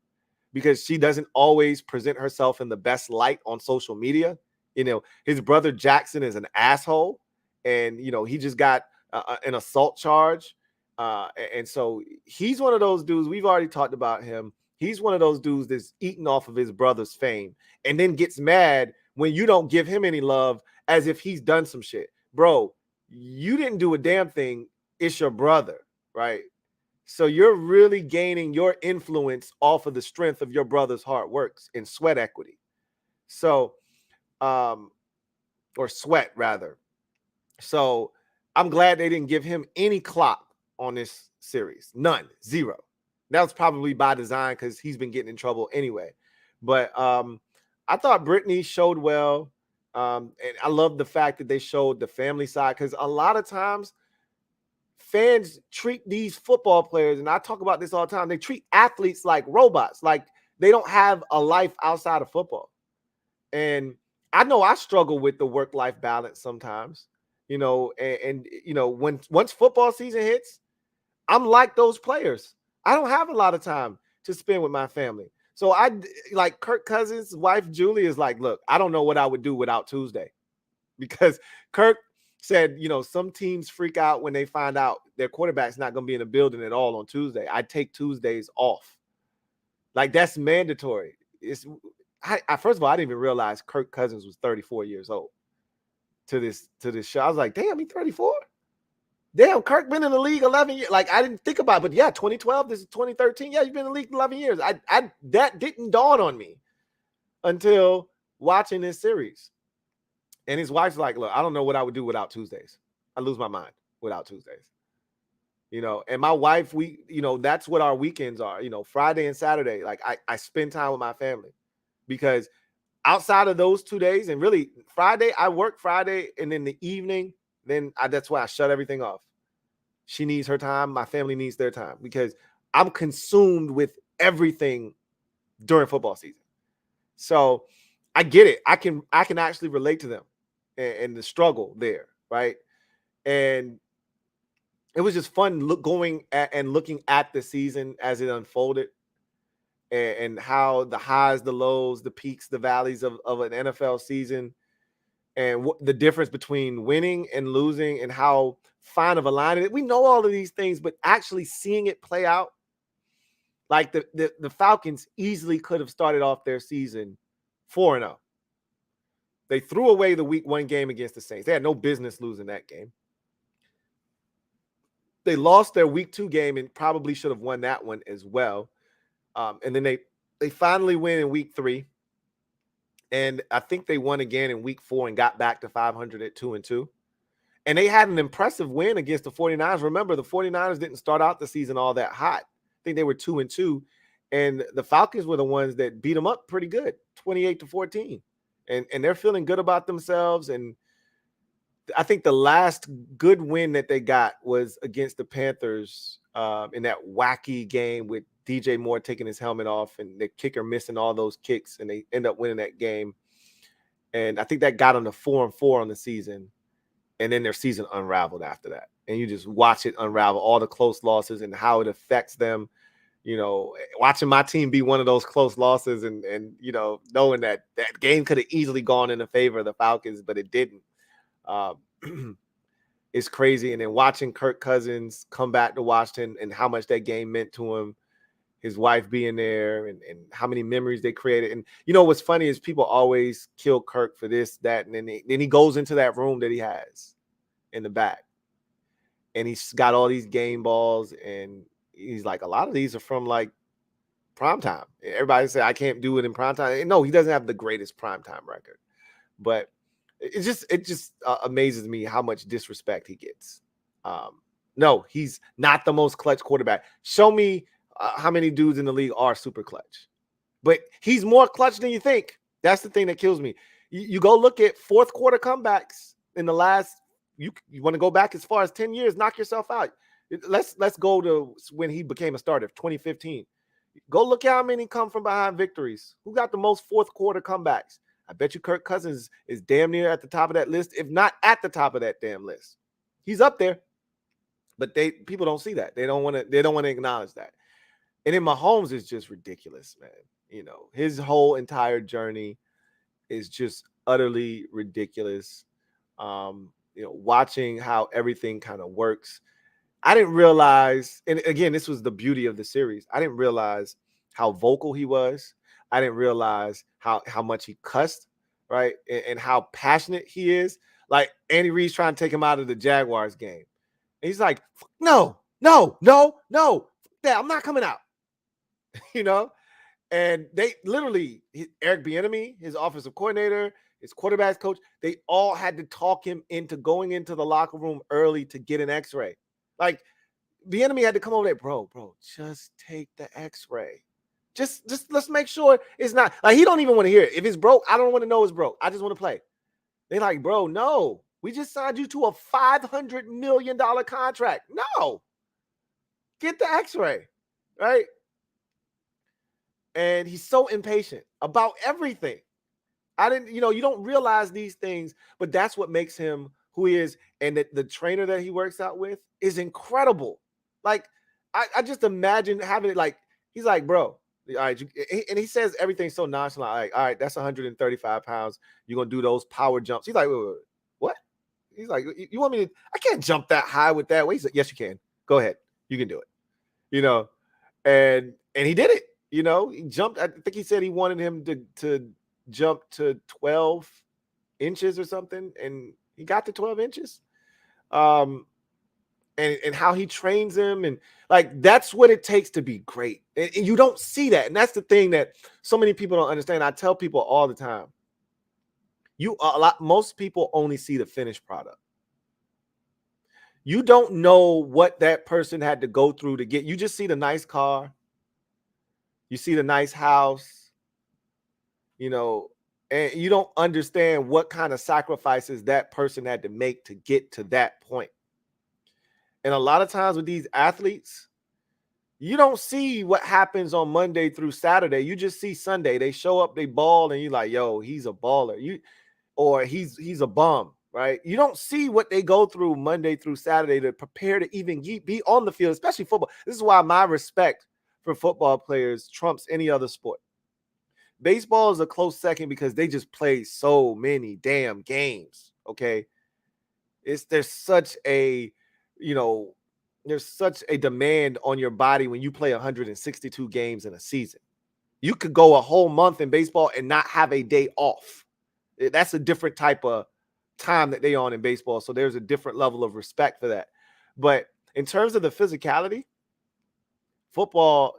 because she doesn't always present herself in the best light on social media. His brother Jackson is an asshole, and he just got an assault charge And so he's one of those dudes. We've already talked about him. He's one of those dudes that's eating off of his brother's fame and then gets mad when you don't give him any love as if he's done some shit. Bro, you didn't do a damn thing. It's your brother, right? So you're really gaining your influence off of the strength of your brother's hard works and sweat equity. So, or sweat rather. So I'm glad they didn't give him any clock on this series. None, zero. That was probably by design because he's been getting in trouble anyway. But I thought Brittany showed well. And I love the fact that they showed the family side because a lot of times fans treat these football players, and I talk about this all the time, they treat athletes like robots, like they don't have a life outside of football. And I know I struggle with the work-life balance sometimes, and once football season hits, I'm like those players. I don't have a lot of time to spend with my family. So I like Kirk Cousins' wife, Julie, is like, look, I don't know what I would do without Tuesday, because Kirk said, some teams freak out when they find out their quarterback's not going to be in the building at all on Tuesday. I take Tuesdays off. Like, that's mandatory. First of all, I didn't even realize Kirk Cousins was 34 years old to this show. I was like, damn, he's 34? Damn, Kirk been in the league 11 years. Like, I didn't think about it, but yeah, 2012, this is 2013. Yeah, he's been in the league 11 years. That didn't dawn on me until watching this series. And his wife's like, look, I don't know what I would do without Tuesdays. I lose my mind without Tuesdays. And my wife, that's what our weekends are, Friday and Saturday. Like, I spend time with my family, because outside of those 2 days, and really Friday, I work Friday, and in the evening, that's why I shut everything off. She needs her time. My family needs their time, because I'm consumed with everything during football season. So I get it. I can actually relate to them and the struggle there, right? And it was just fun looking at the season as it unfolded, and how the highs, the lows, the peaks, the valleys of an NFL season, and the difference between winning and losing, and how fine of a line it is. We know all of these things, but actually seeing it play out, like the Falcons easily could have started off their season 4-0. They threw away the week 1 game against the Saints. They had no business losing that game. They lost their week 2 game and probably should have won that one as well. And then they finally win in week 3. And I think they won again in week 4 and got back to 500 at 2-2. And they had an impressive win against the 49ers. Remember, the 49ers didn't start out the season all that hot. I think they were 2-2. And the Falcons were the ones that beat them up pretty good, 28-14. And they're feeling good about themselves. And I think the last good win that they got was against the Panthers in that wacky game with DJ Moore taking his helmet off and the kicker missing all those kicks, and they end up winning that game. And I think that got them to 4-4 on the season. And then their season unraveled after that. And you just watch it unravel, all the close losses and how it affects them. Watching my team be one of those close losses, and knowing that game could have easily gone in the favor of the Falcons, but it didn't. It's crazy. And then watching Kirk Cousins come back to Washington and how much that game meant to him, his wife being there, and how many memories they created. And what's funny is people always kill Kirk for this, that, and then he goes into that room that he has in the back, and he's got all these game balls, and he's like, a lot of these are from like primetime. Everybody say I can't do it in primetime. No, he doesn't have the greatest primetime record, but it just amazes me how much disrespect he gets. No, he's not the most clutch quarterback. Show me how many dudes in the league are super clutch, but he's more clutch than you think. That's the thing that kills me. You go look at fourth quarter comebacks in the last, you want to go back as far as 10 years, knock yourself out. Let's go to when he became a starter, 2015. Go look at how many come from behind victories. Who got the most fourth quarter comebacks? I bet you Kirk Cousins is damn near at the top of that list, if not at the top of that damn list. He's up there, but people don't see that. They don't want to acknowledge that. And then Mahomes is just ridiculous, man. His whole entire journey is just utterly ridiculous. Watching how everything kind of works. I didn't realize, and again, this was the beauty of the series. I didn't realize how vocal he was. I didn't realize how much he cussed, right? And how passionate he is. Like Andy Reid's trying to take him out of the Jaguars game. And he's like, no, no, no, no. Yeah, I'm not coming out. You know? And they literally, Eric Bieniemy, his offensive coordinator, his quarterbacks coach, they all had to talk him into going into the locker room early to get an x-ray. Like, Bieniemy had to come over there, bro, just take the x-ray. Just let's make sure it's not, like, he don't even want to hear it. If it's broke, I don't want to know it's broke. I just want to play. They like, bro, no. We just signed you to a $500 million contract. No. Get the x-ray, right? And he's so impatient about everything. I didn't, you don't realize these things, but that's what makes him who he is. And the trainer that he works out with is incredible. Like, I just imagine having it, like, he's like, bro, all right. And he says everything so nonchalant, like, all right, that's 135 pounds. You're going to do those power jumps. He's like, wait, what? He's like, you want me to, I can't jump that high with that weight. He's like, yes, you can. Go ahead. You can do it. And he did it. He jumped. I think he said he wanted him to jump to 12 inches or something, and he got to 12 inches. And how he trains him, and like, that's what it takes to be great. And you don't see that, and that's the thing that so many people don't understand. I tell people all the time, most people only see the finished product. You don't know what that person had to go through to get. You just see the nice car. You see the nice house, and you don't understand what kind of sacrifices that person had to make to get to that point. And a lot of times with these athletes, you don't see what happens on Monday through Saturday. You just see Sunday. They show up, they ball, and you're like, yo, he's a baller. Or he's a bum, right? You don't see what they go through Monday through Saturday to prepare to even be on the field, especially football. This is why my respect for football players trumps any other sport. Baseball is a close second because they just play so many damn games. Okay. There's such a demand on your body when you play 162 games in a season. You could go a whole month in baseball and not have a day off. That's a different type of time that they on in baseball. So there's a different level of respect for that. But in terms of the physicality, football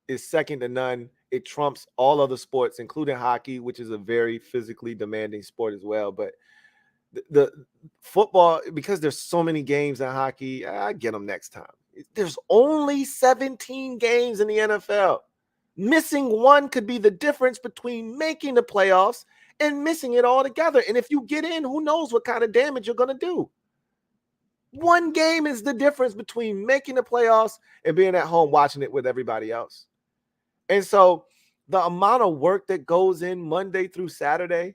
is second to none. It trumps all other sports, including hockey, which is a very physically demanding sport as well. But the football, because there's so many games in hockey, I get them next time. There's only 17 games in the NFL. Missing one could be the difference between making the playoffs and missing it altogether. And if you get in, who knows what kind of damage you're going to do. One game is the difference between making the playoffs and being at home watching it with everybody else. And so the amount of work that goes in Monday through Saturday,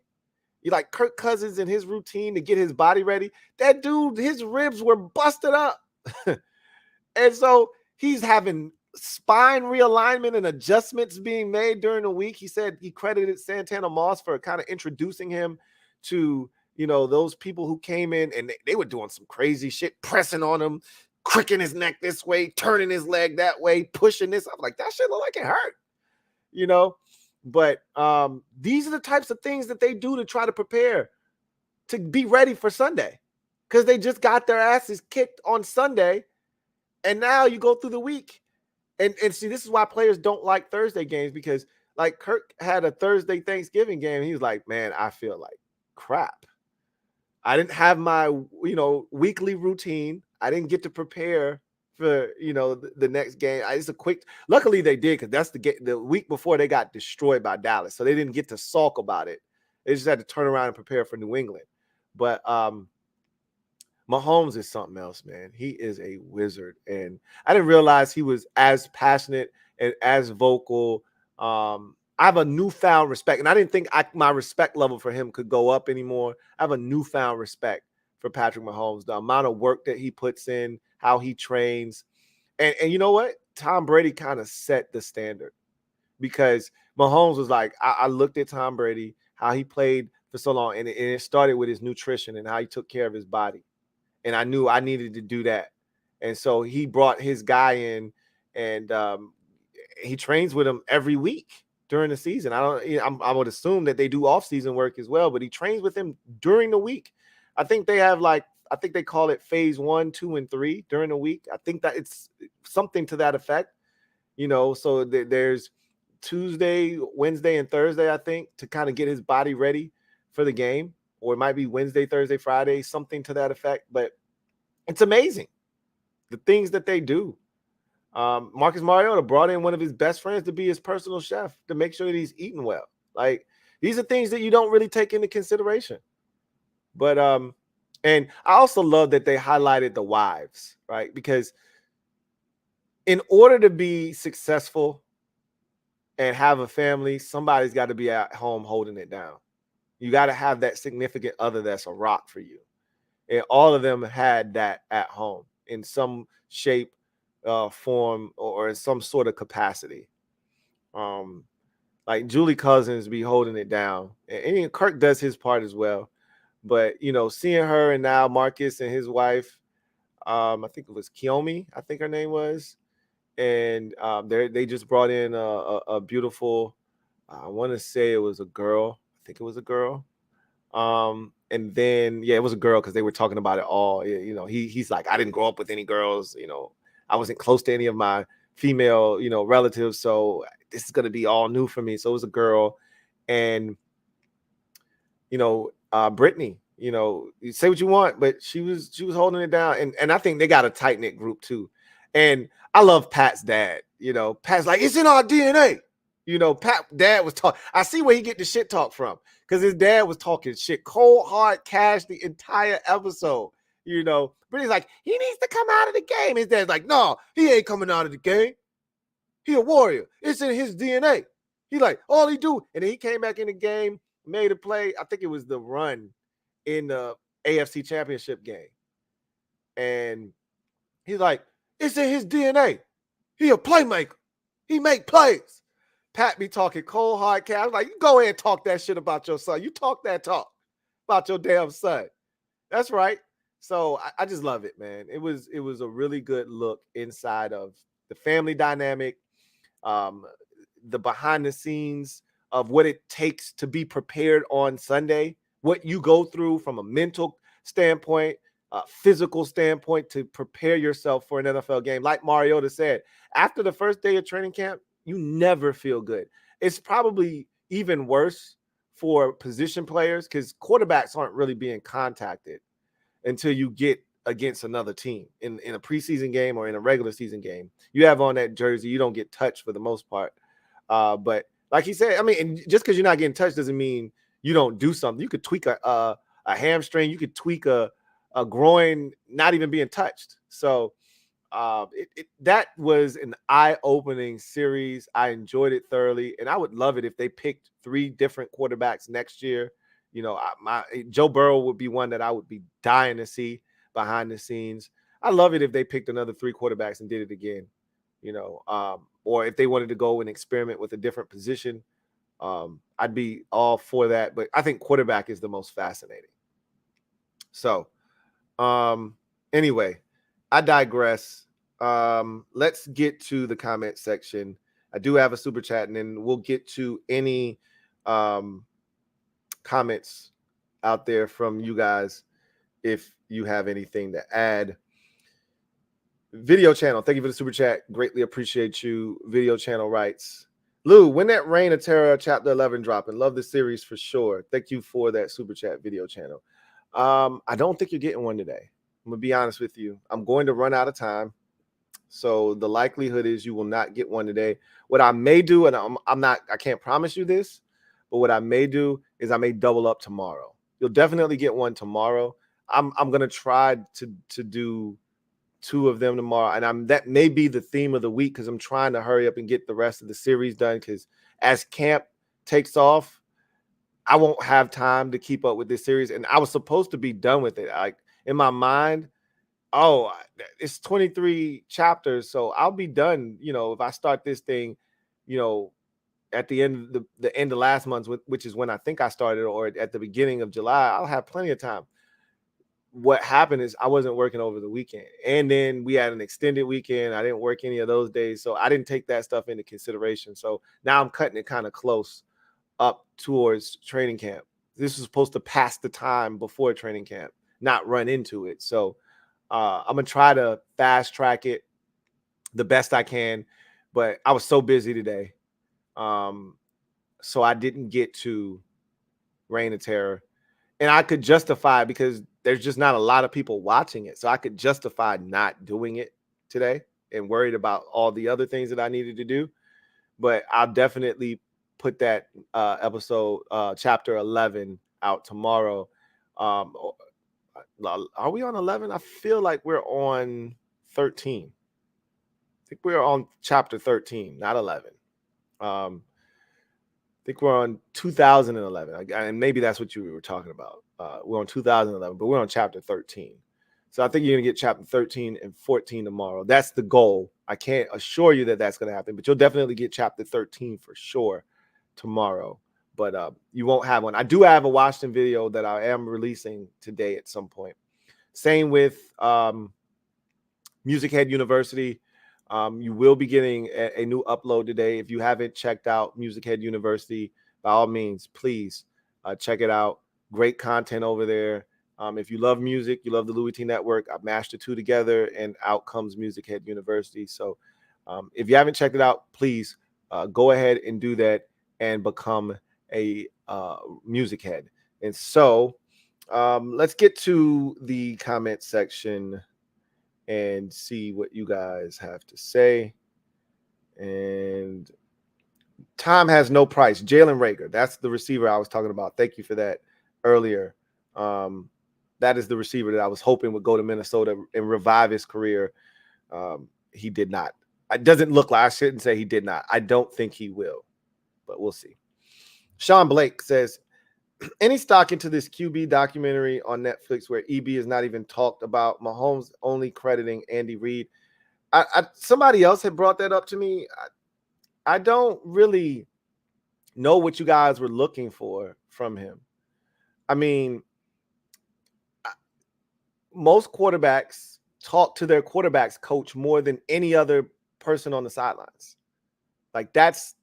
you like Kirk Cousins and his routine to get his body ready. That dude, his ribs were busted up. And so he's having spine realignment and adjustments being made during the week. He said he credited Santana Moss for kind of introducing him to, those people who came in and they were doing some crazy shit, pressing on him, cricking his neck this way, turning his leg that way, pushing this. I'm like, that shit look like it hurt, But these are the types of things that they do to try to prepare to be ready for Sunday, because they just got their asses kicked on Sunday. And now you go through the week and see, this is why players don't like Thursday games, because like Kirk had a Thursday Thanksgiving game. He was like, man, I feel like crap. I didn't have my, weekly routine. I didn't get to prepare for, the next game. Luckily they did, because that's the week before they got destroyed by Dallas. So they didn't get to sulk about it. They just had to turn around and prepare for New England. But Mahomes is something else, man. He is a wizard. And I didn't realize he was as passionate and as vocal. I have a newfound respect, and I didn't think my respect level for him could go up anymore. I have a newfound respect for Patrick Mahomes, the amount of work that he puts in, how he trains. And you know what? Tom Brady kind of set the standard, because Mahomes was like, I looked at Tom Brady, how he played for so long, and it started with his nutrition and how he took care of his body. And I knew I needed to do that. And so he brought his guy in, and he trains with him every week during the season. I would assume that they do off-season work as well, but he trains with him during the week. I think they have I think they call it phase 1, 2, and 3 during the week. I think that it's something to that effect, so there's Tuesday, Wednesday, and Thursday, I think, to kind of get his body ready for the game, or it might be Wednesday, Thursday, Friday, something to that effect. But it's amazing the things that they do. Marcus Mariota brought in one of his best friends to be his personal chef to make sure that he's eating well. Like, these are things that you don't really take into consideration. But and I also love that they highlighted the wives, right? Because in order to be successful and have a family, somebody's got to be at home holding it down. You got to have that significant other that's a rock for you. And all of them had that at home in some shape, form, or in some sort of capacity. Like Julie Cousins be holding it down. And Kirk does his part as well. But, seeing her and now Marcus and his wife, I think it was Kiyomi, I think her name was. And they just brought in a beautiful, I want to say it was a girl. I think it was a girl. And then, yeah, it was a girl because they were talking about it all. He's like, I didn't grow up with any girls. I wasn't close to any of my female, relatives. So this is going to be all new for me. So it was a girl. And, Brittany, you say what you want, but she was holding it down. And I think they got a tight knit group too. And I love Pat's dad. Pat's like, it's in our DNA. Pat dad was talking. I see where he get the shit talk from, because his dad was talking shit, cold hard cash the entire episode. But he's like, he needs to come out of the game. His dad's like, no, he ain't coming out of the game. He a warrior. It's in his DNA. He like, all he do, and then he came back in the game, made a play. I think it was the run in the AFC Championship game, and he's like, it's in his DNA. He a playmaker. He make plays. Pat be talking cold hard cash. I'm like, you go ahead and talk that shit about your son. You talk that talk about your damn son. That's right. So I just love it, man. It was a really good look inside of the family dynamic, the behind the scenes of what it takes to be prepared on Sunday, what you go through from a mental standpoint, physical standpoint to prepare yourself for an NFL game. Like Mariota said, after the first day of training camp, you never feel good. It's probably even worse for position players because quarterbacks aren't really being contacted until you get against another team in a preseason game or in a regular season game. You have on that jersey, you don't get touched for the most part. But like he said, I mean, and just because you're not getting touched doesn't mean you don't do something. You could tweak a hamstring, you could tweak a groin, not even being touched. So that was an eye-opening series. I enjoyed it thoroughly, and I would love it if they picked 3 different quarterbacks next year. Joe Burrow would be one that I would be dying to see behind the scenes. I love it if they picked another 3 quarterbacks and did it again. Or if they wanted to go and experiment with a different position, I'd be all for that. But I think quarterback is the most fascinating. So, anyway, I digress. Let's get to the comment section. I do have a super chat, and then we'll get to any comments out there from you guys if you have anything to add. Video channel, thank you for the super chat. Greatly appreciate you. Video channel writes, Lou, when that Reign of Terror chapter 11 dropping? Love the series for sure. Thank you for that super chat video channel. I don't think you're getting one today. I'm gonna be honest with you. I'm going to run out of time. So the likelihood is you will not get one today. What I may do, and I can't promise you this, but what I may do is I may double up tomorrow. You'll definitely get one tomorrow. I'm gonna try to do 2 of them tomorrow, and that may be the theme of the week because I'm trying to hurry up and get the rest of the series done, because as camp takes off, I won't have time to keep up with this series, and I was supposed to be done with it. Like, in my mind, it's 23 chapters, so I'll be done, if I start this thing, at the end of the end of last month, which is when I think I started, or at the beginning of July. I'll have plenty of time. what happened is I wasn't working over the weekend. And then we had an extended weekend. I didn't work any of those days. So I didn't take that stuff into consideration. So now I'm cutting it kind of close up towards training camp. This is supposed to pass the time before training camp, not run into it. So I'm going to try to fast track it the best I can. But I was so busy today. So I didn't get to Reign of Terror. And I could justify it because there's just not a lot of people watching it. So I could justify not doing it today and worried about all the other things that I needed to do. But I'll definitely put that episode, chapter 11, out tomorrow. Are we on 11? I feel like we're on 13. I think we're on chapter 13, not 11. I think we're on 2011, and maybe that's what you were talking about. We're on 2011, but we're on chapter 13. So I think you're going to get chapter 13 and 14 tomorrow. That's the goal. I can't assure you that that's going to happen, but you'll definitely get chapter 13 for sure tomorrow. But you won't have one. I do have a Washington video that I am releasing today at some point. Same with MusicHead University. You will be getting a new upload today. If you haven't checked out MusicHead University, by all means, please check it out. Great content over there. If you love music, you love the Louie T Network, I've mashed the two together, and out comes MusicHead University. So if you haven't checked it out, please go ahead and do that and become a music head. And so let's get to the comment section and see what you guys have to say. And time has no price. Jalen Reagor, that's the receiver I was talking about. Thank you for that earlier. That is the receiver that I was hoping would go to Minnesota and revive his career. He did not. It doesn't look like, I shouldn't say he did not. I don't think he will, but we'll see. Sean Blake says, any stock into this QB documentary on Netflix where EB is not even talked about, Mahomes only crediting Andy Reid? Somebody else had brought that up to me. I don't really know what you guys were looking for from him. I mean, most quarterbacks talk to their quarterbacks coach more than any other person on the sidelines. Like that's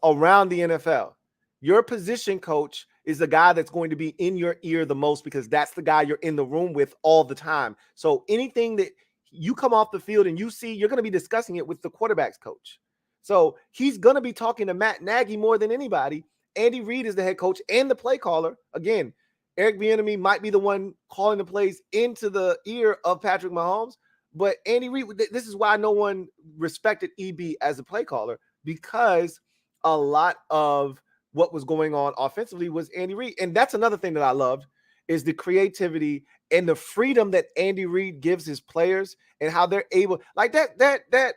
around the NFL. Your position coach is the guy that's going to be in your ear the most because that's the guy you're in the room with all the time. So anything that you come off the field and you see, you're going to be discussing it with the quarterback's coach. So he's going to be talking to Matt Nagy more than anybody. Andy Reid is the head coach and the play caller. Again, Eric Bieniemy might be the one calling the plays into the ear of Patrick Mahomes, but Andy Reid, this is why no one respected EB as a play caller, because a lot of what was going on offensively was Andy Reid. And that's another thing that I loved, is the creativity and the freedom that Andy Reid gives his players and how they're able, like that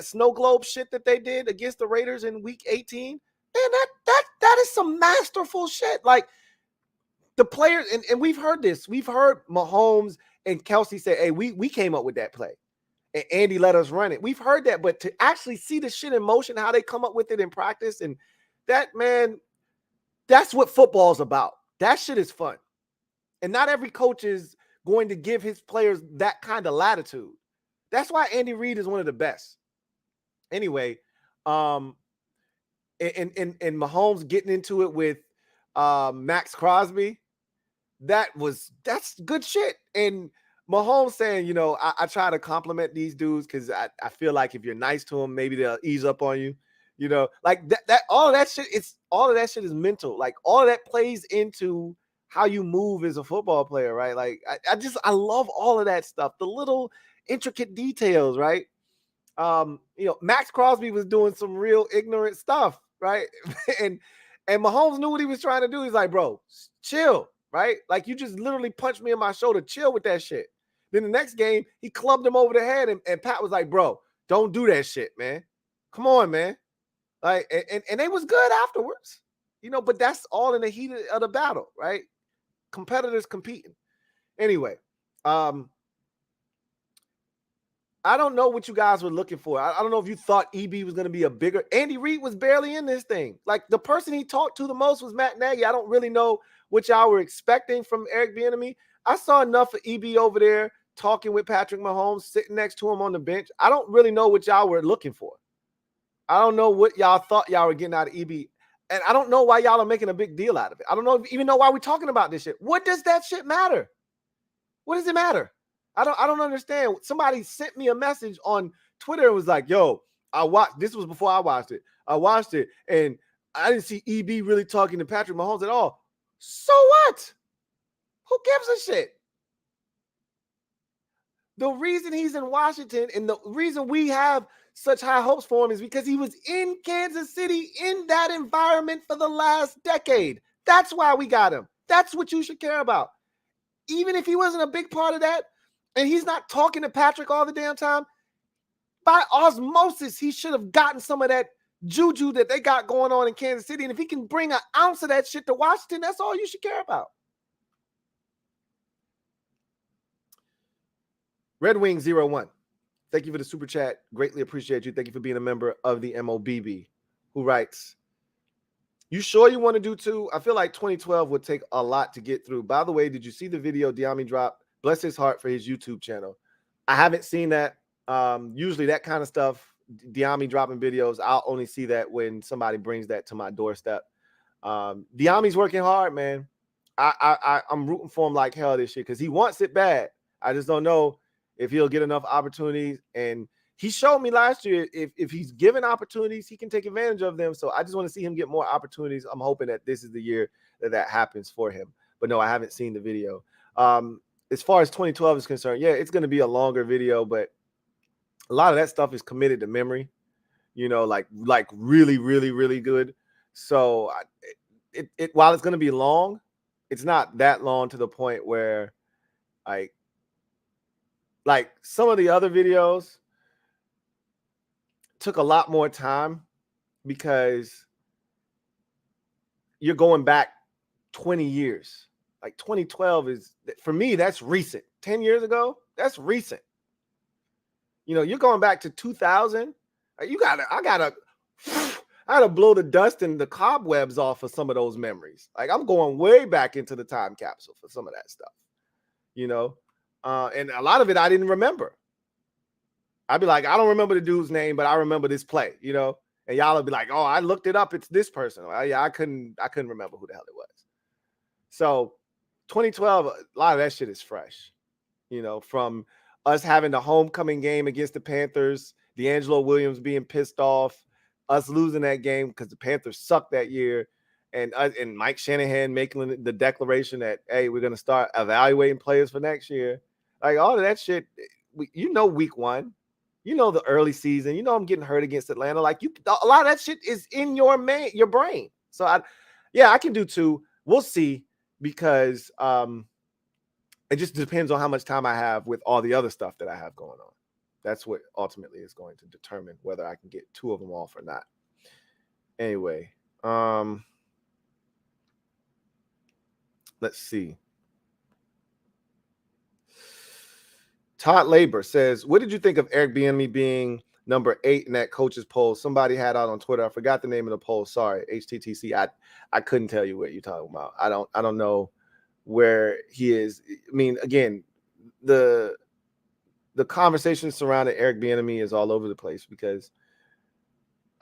snow globe shit that they did against the Raiders in week 18. Man, that is some masterful shit. Like the players, and we've heard this. We've heard Mahomes and Kelsey say, hey, we came up with that play. And Andy let us run it. We've heard that, but to actually see the shit in motion, how they come up with it in practice, and that, man, that's what football is about. That shit is fun. And not every coach is going to give his players that kind of latitude. That's why Andy Reid is one of the best. Anyway, and Mahomes getting into it with Max Crosby, that's good shit. And Mahomes saying, I try to compliment these dudes because I feel like if you're nice to them, maybe they'll ease up on you. Like that all of that shit, all of that shit is mental. Like all of that plays into how you move as a football player, right? Like I love all of that stuff, the little intricate details, right? Max Crosby was doing some real ignorant stuff, right? and Mahomes knew what he was trying to do. He's like, bro, chill, right? Like you just literally punched me in my shoulder. Chill with that shit. Then the next game, he clubbed him over the head, and Pat was like, bro, don't do that shit, man. Come on, man. Like, and they was good afterwards, but that's all in the heat of the battle, right? Competitors competing. Anyway, I don't know what you guys were looking for. I don't know if you thought EB was going to be a bigger. Andy Reid was barely in this thing. Like the person he talked to the most was Matt Nagy. I don't really know what y'all were expecting from Eric Bieniemy. I saw enough of EB over there talking with Patrick Mahomes, sitting next to him on the bench. I don't really know what y'all were looking for. I don't know what y'all thought y'all were getting out of EB. And I don't know why y'all are making a big deal out of it. I don't know even know why we're talking about this shit. What does that shit matter? What does it matter? I don't understand. Somebody sent me a message on Twitter and was like, yo, I watched, this was before I watched it. I watched it and I didn't see EB really talking to Patrick Mahomes at all. So what? Who gives a shit? The reason he's in Washington and the reason we have such high hopes for him is because he was in Kansas City in that environment for the last decade. That's why we got him. That's what you should care about. Even if he wasn't a big part of that and he's not talking to Patrick all the damn time, by osmosis, he should have gotten some of that juju that they got going on in Kansas City. And if he can bring an ounce of that shit to Washington, that's all you should care about. Red Wing 01. Thank you for the super chat. Greatly appreciate you. Thank you for being a member of the MOBB. Who writes, you sure you want to do 2? I feel like 2012 would take a lot to get through. By the way, did you see the video DeAndre dropped? Bless his heart for his YouTube channel. I haven't seen that. Usually that kind of stuff, DeAndre dropping videos, I'll only see that when somebody brings that to my doorstep. DeAndre's working hard, man. I'm rooting for him like hell this year because he wants it bad. I just don't know if he'll get enough opportunities. And he showed me last year, if he's given opportunities, he can take advantage of them. So I just want to see him get more opportunities. I'm hoping that this is the year that happens for him. But no, I haven't seen the video. As far as 2012 is concerned, yeah, it's going to be a longer video, but a lot of that stuff is committed to memory, you know, like really, really, really good. So while it's going to be long, it's not that long to the point where like some of the other videos took a lot more time because you're going back 20 years. Like 2012 is, for me, that's recent. 10 years ago, that's recent. You know, you're going back to 2000. I gotta blow the dust and the cobwebs off of some of those memories. Like I'm going way back into the time capsule for some of that stuff, you know? And a lot of it I didn't remember. I'd be like, I don't remember the dude's name, but I remember this play, you know? And y'all would be like, oh, I looked it up. It's this person. Yeah, I couldn't remember who the hell it was. So 2012, a lot of that shit is fresh, you know, from us having the homecoming game against the Panthers, D'Angelo Williams being pissed off, us losing that game because the Panthers sucked that year, and Mike Shanahan making the declaration that, hey, we're going to start evaluating players for next year. Like all of that shit, you know, week 1, you know, the early season, you know, I'm getting hurt against Atlanta. Like a lot of that shit is in your brain. So I can do 2. We'll see, because it just depends on how much time I have with all the other stuff that I have going on. That's what ultimately is going to determine whether I can get 2 of them off or not. Anyway, let's see. Todd Labor says, what did you think of Eric Bieniemy being number 8 in that coach's poll? Somebody had out on Twitter. I forgot the name of the poll. Sorry, HTTC. I couldn't tell you what you're talking about. I don't know where he is. I mean, again, the conversation surrounding Eric Bieniemy is all over the place, because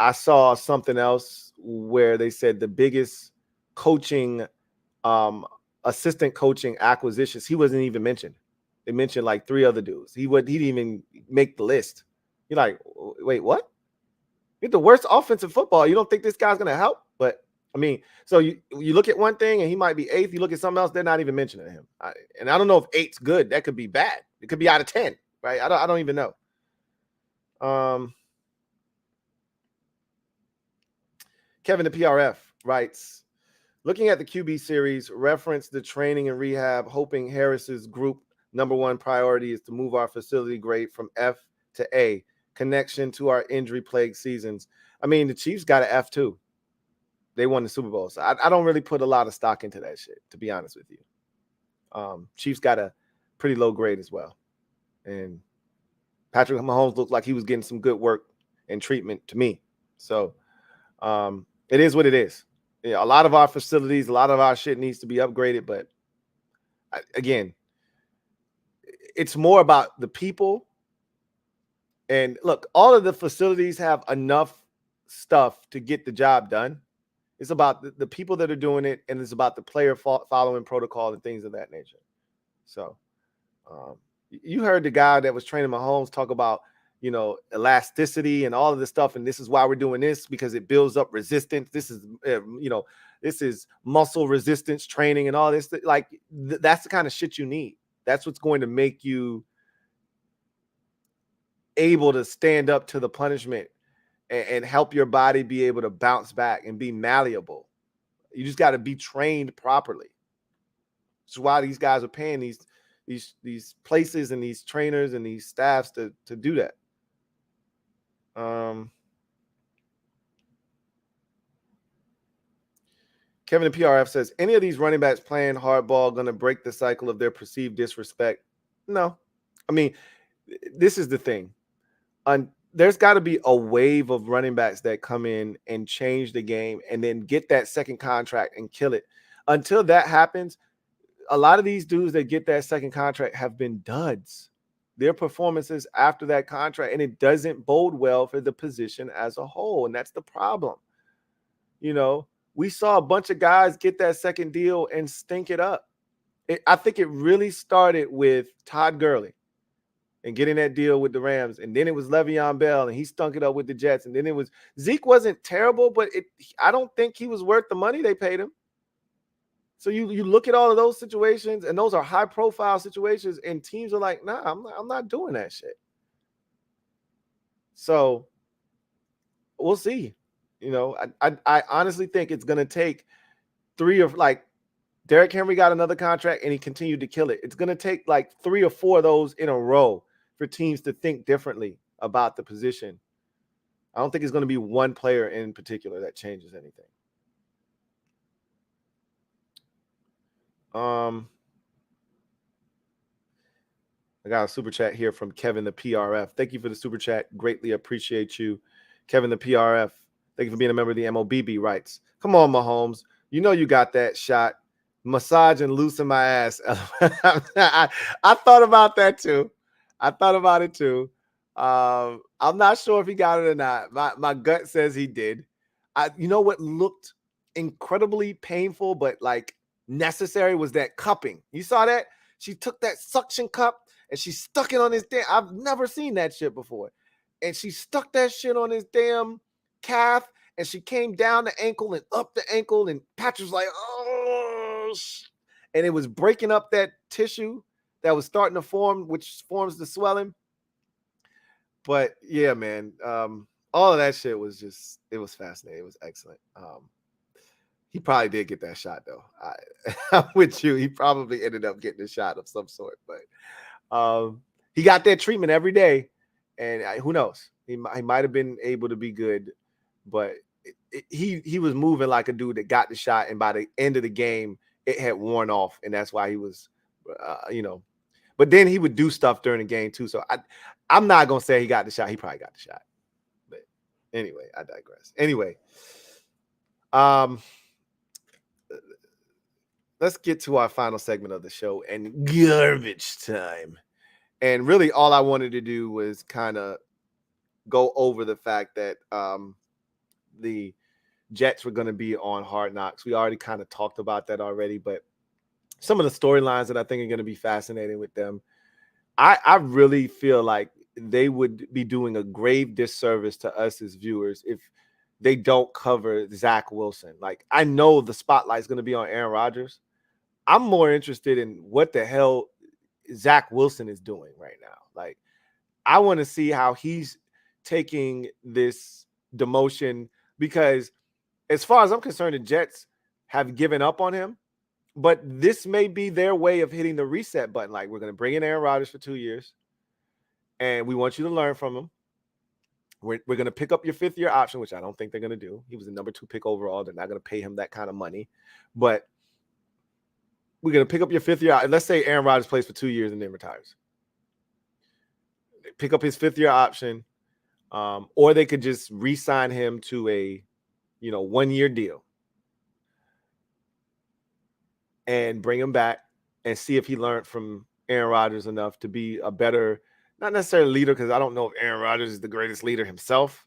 I saw something else where they said the biggest coaching, assistant coaching acquisitions, he wasn't even mentioned. They mentioned like 3 other dudes. He didn't even make the list. You're like, wait, what? You're the worst offensive football. You don't think this guy's going to help? But I mean, so you look at one thing and he might be 8th. You look at something else, they're not even mentioning him. And I don't know if 8's good. That could be bad. It could be out of 10, right? I don't even know. Kevin the PRF writes, looking at the QB series, reference the training and rehab, hoping Harris's group number 1 priority is to move our facility grade from F to A. Connection to our injury-plagued seasons. I mean, the Chiefs got an F too. They won the Super Bowl. So I don't really put a lot of stock into that shit, to be honest with you. Chiefs got a pretty low grade as well. And Patrick Mahomes looked like he was getting some good work and treatment to me. So it is what it is. Yeah, a lot of our facilities, a lot of our shit needs to be upgraded. But again, it's more about the people. And look, all of the facilities have enough stuff to get the job done. It's about the people that are doing it, and it's about the player following protocol and things of that nature. So you heard the guy that was training Mahomes talk about, elasticity and all of this stuff. And this is why we're doing this, because it builds up resistance. This is, this is muscle resistance training and all this. Like, that's the kind of shit you need. That's what's going to make you able to stand up to the punishment and help your body be able to bounce back and be malleable. You just got to be trained properly. This is why these guys are paying these places and these trainers and these staffs to do that. Kevin the PRF says, any of these running backs playing hardball going to break the cycle of their perceived disrespect? No. I mean, this is the thing. There's got to be a wave of running backs that come in and change the game and then get that second contract and kill it. Until that happens, a lot of these dudes that get that second contract have been duds. Their performances after that contract, and it doesn't bode well for the position as a whole, and that's the problem. We saw a bunch of guys get that second deal and stink it up. I think it really started with Todd Gurley and getting that deal with the Rams, and then it was Le'Veon Bell, and he stunk it up with the Jets, and then it was Zeke wasn't terrible, but I don't think he was worth the money they paid him. So you look at all of those situations, and those are high-profile situations, and teams are like, nah, I'm not doing that shit. So we'll see. I honestly think it's going to take Derrick Henry got another contract, and he continued to kill it. It's going to take like 3 or 4 of those in a row for teams to think differently about the position. I don't think it's going to be one player in particular that changes anything. I got a super chat here from Kevin the PRF. Thank you for the super chat. Greatly appreciate you. Kevin the PRF. Thank you for being a member of the MOBB rights. Come on, Mahomes. You know you got that shot. Massage and loosen my ass. I thought about that too. I thought about it too. I'm not sure if he got it or not. My gut says he did. You know what looked incredibly painful but like necessary was that cupping. You saw that? She took that suction cup and she stuck it on his damn. I've never seen that shit before. And she stuck that shit on his damn calf, and she came down the ankle and up the ankle, and Patrick's like, oh, and it was breaking up that tissue that was starting to form, which forms the swelling. But yeah, man, all of that shit was just, it was fascinating. It was excellent. He probably did get that shot though. I'm with you. He probably ended up getting a shot of some sort, but he got that treatment every day, and who knows? He might have been able to be good, but he was moving like a dude that got the shot, and by the end of the game, it had worn off, and that's why he was, But then he would do stuff during the game too. So I'm not gonna say he got the shot. He probably got the shot. But anyway, I digress. Anyway, let's get to our final segment of the show and garbage time. And really, all I wanted to do was kind of go over the fact that the Jets were going to be on Hard Knocks. We already kind of talked about that already, but some of the storylines that I think are going to be fascinating with them, I really feel like they would be doing a grave disservice to us as viewers if they don't cover Zach Wilson. Like, I know the spotlight is going to be on Aaron Rodgers. I'm more interested in what the hell Zach Wilson is doing right now. Like, I want to see how he's taking this demotion, because as far as I'm concerned, the Jets have given up on him, but this may be their way of hitting the reset button. Like, we're going to bring in Aaron Rodgers for 2 years, and we want you to learn from him. We're going to pick up your 5th-year option, which I don't think they're going to do. He was the number 2 pick overall. They're not going to pay him that kind of money, but we're going to pick up your 5th-year. Let's say Aaron Rodgers plays for 2 years and then retires. Pick up his 5th-year option, or they could just re-sign him to a 1-year deal and bring him back and see if he learned from Aaron Rodgers enough to be a better, not necessarily leader, because I don't know if Aaron Rodgers is the greatest leader himself,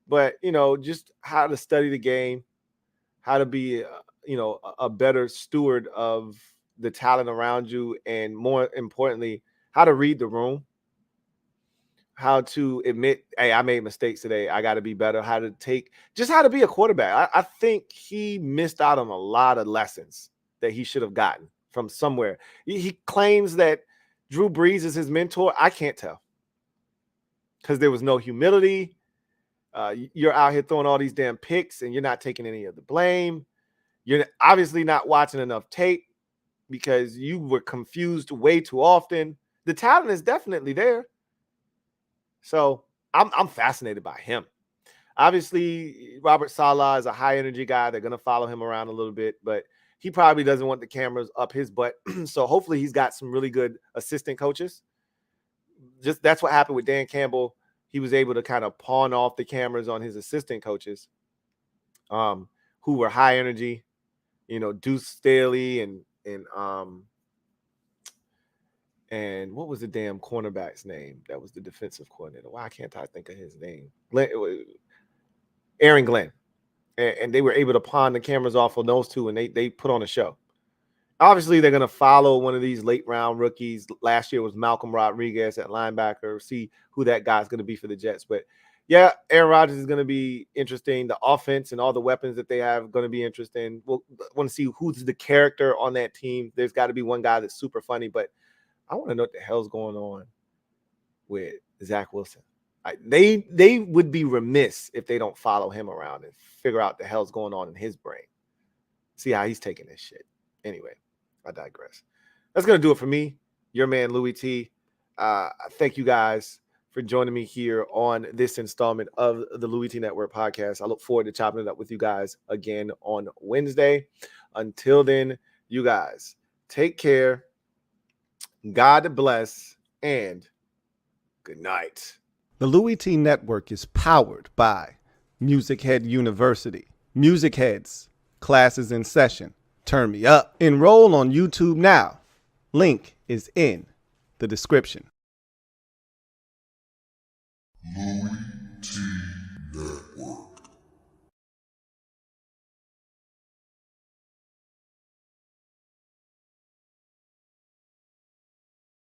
but, just how to study the game, how to be, a better steward of the talent around you, and more importantly, how to read the room, how to admit, hey, I made mistakes today, I got to be better, how to be a quarterback. I think he missed out on a lot of lessons that he should have gotten from somewhere. He claims that Drew Brees is his mentor. I can't tell, because there was no humility. You're out here throwing all these damn picks and you're not taking any of the blame. You're obviously not watching enough tape because you were confused way too often. The talent is definitely there. So I'm fascinated by him. Obviously, Robert Saleh is a high energy guy. They're going to follow him around a little bit, but he probably doesn't want the cameras up his butt. So hopefully he's got some really good assistant coaches. Just that's what happened with Dan Campbell. He was able to kind of pawn off the cameras on his assistant coaches, who were high energy, Deuce Staley and what was the damn cornerback's name? That was the defensive coordinator. Why can't I think of his name? Aaron Glenn. And they were able to pawn the cameras off on those two, and they put on a show. Obviously, they're going to follow one of these late-round rookies. Last year was Malcolm Rodriguez at linebacker. See who that guy's going to be for the Jets. But, yeah, Aaron Rodgers is going to be interesting. The offense and all the weapons that they have are going to be interesting. We'll want to see who's the character on that team. There's got to be one guy that's super funny. But I want to know what the hell's going on with Zach Wilson. They would be remiss if they don't follow him around and figure out the hell's going on in his brain. See how he's taking this shit. Anyway, I digress. That's going to do it for me, your man, Louie T. Thank you guys for joining me here on this installment of the Louie T Network podcast. I look forward to chopping it up with you guys again on Wednesday. Until then, you guys, take care. God bless, and good night. The Louie T Network is powered by MusicHead University. MusicHeads, classes in session. Turn me up. Enroll on YouTube now. Link is in the description. LouieTeeNetwork.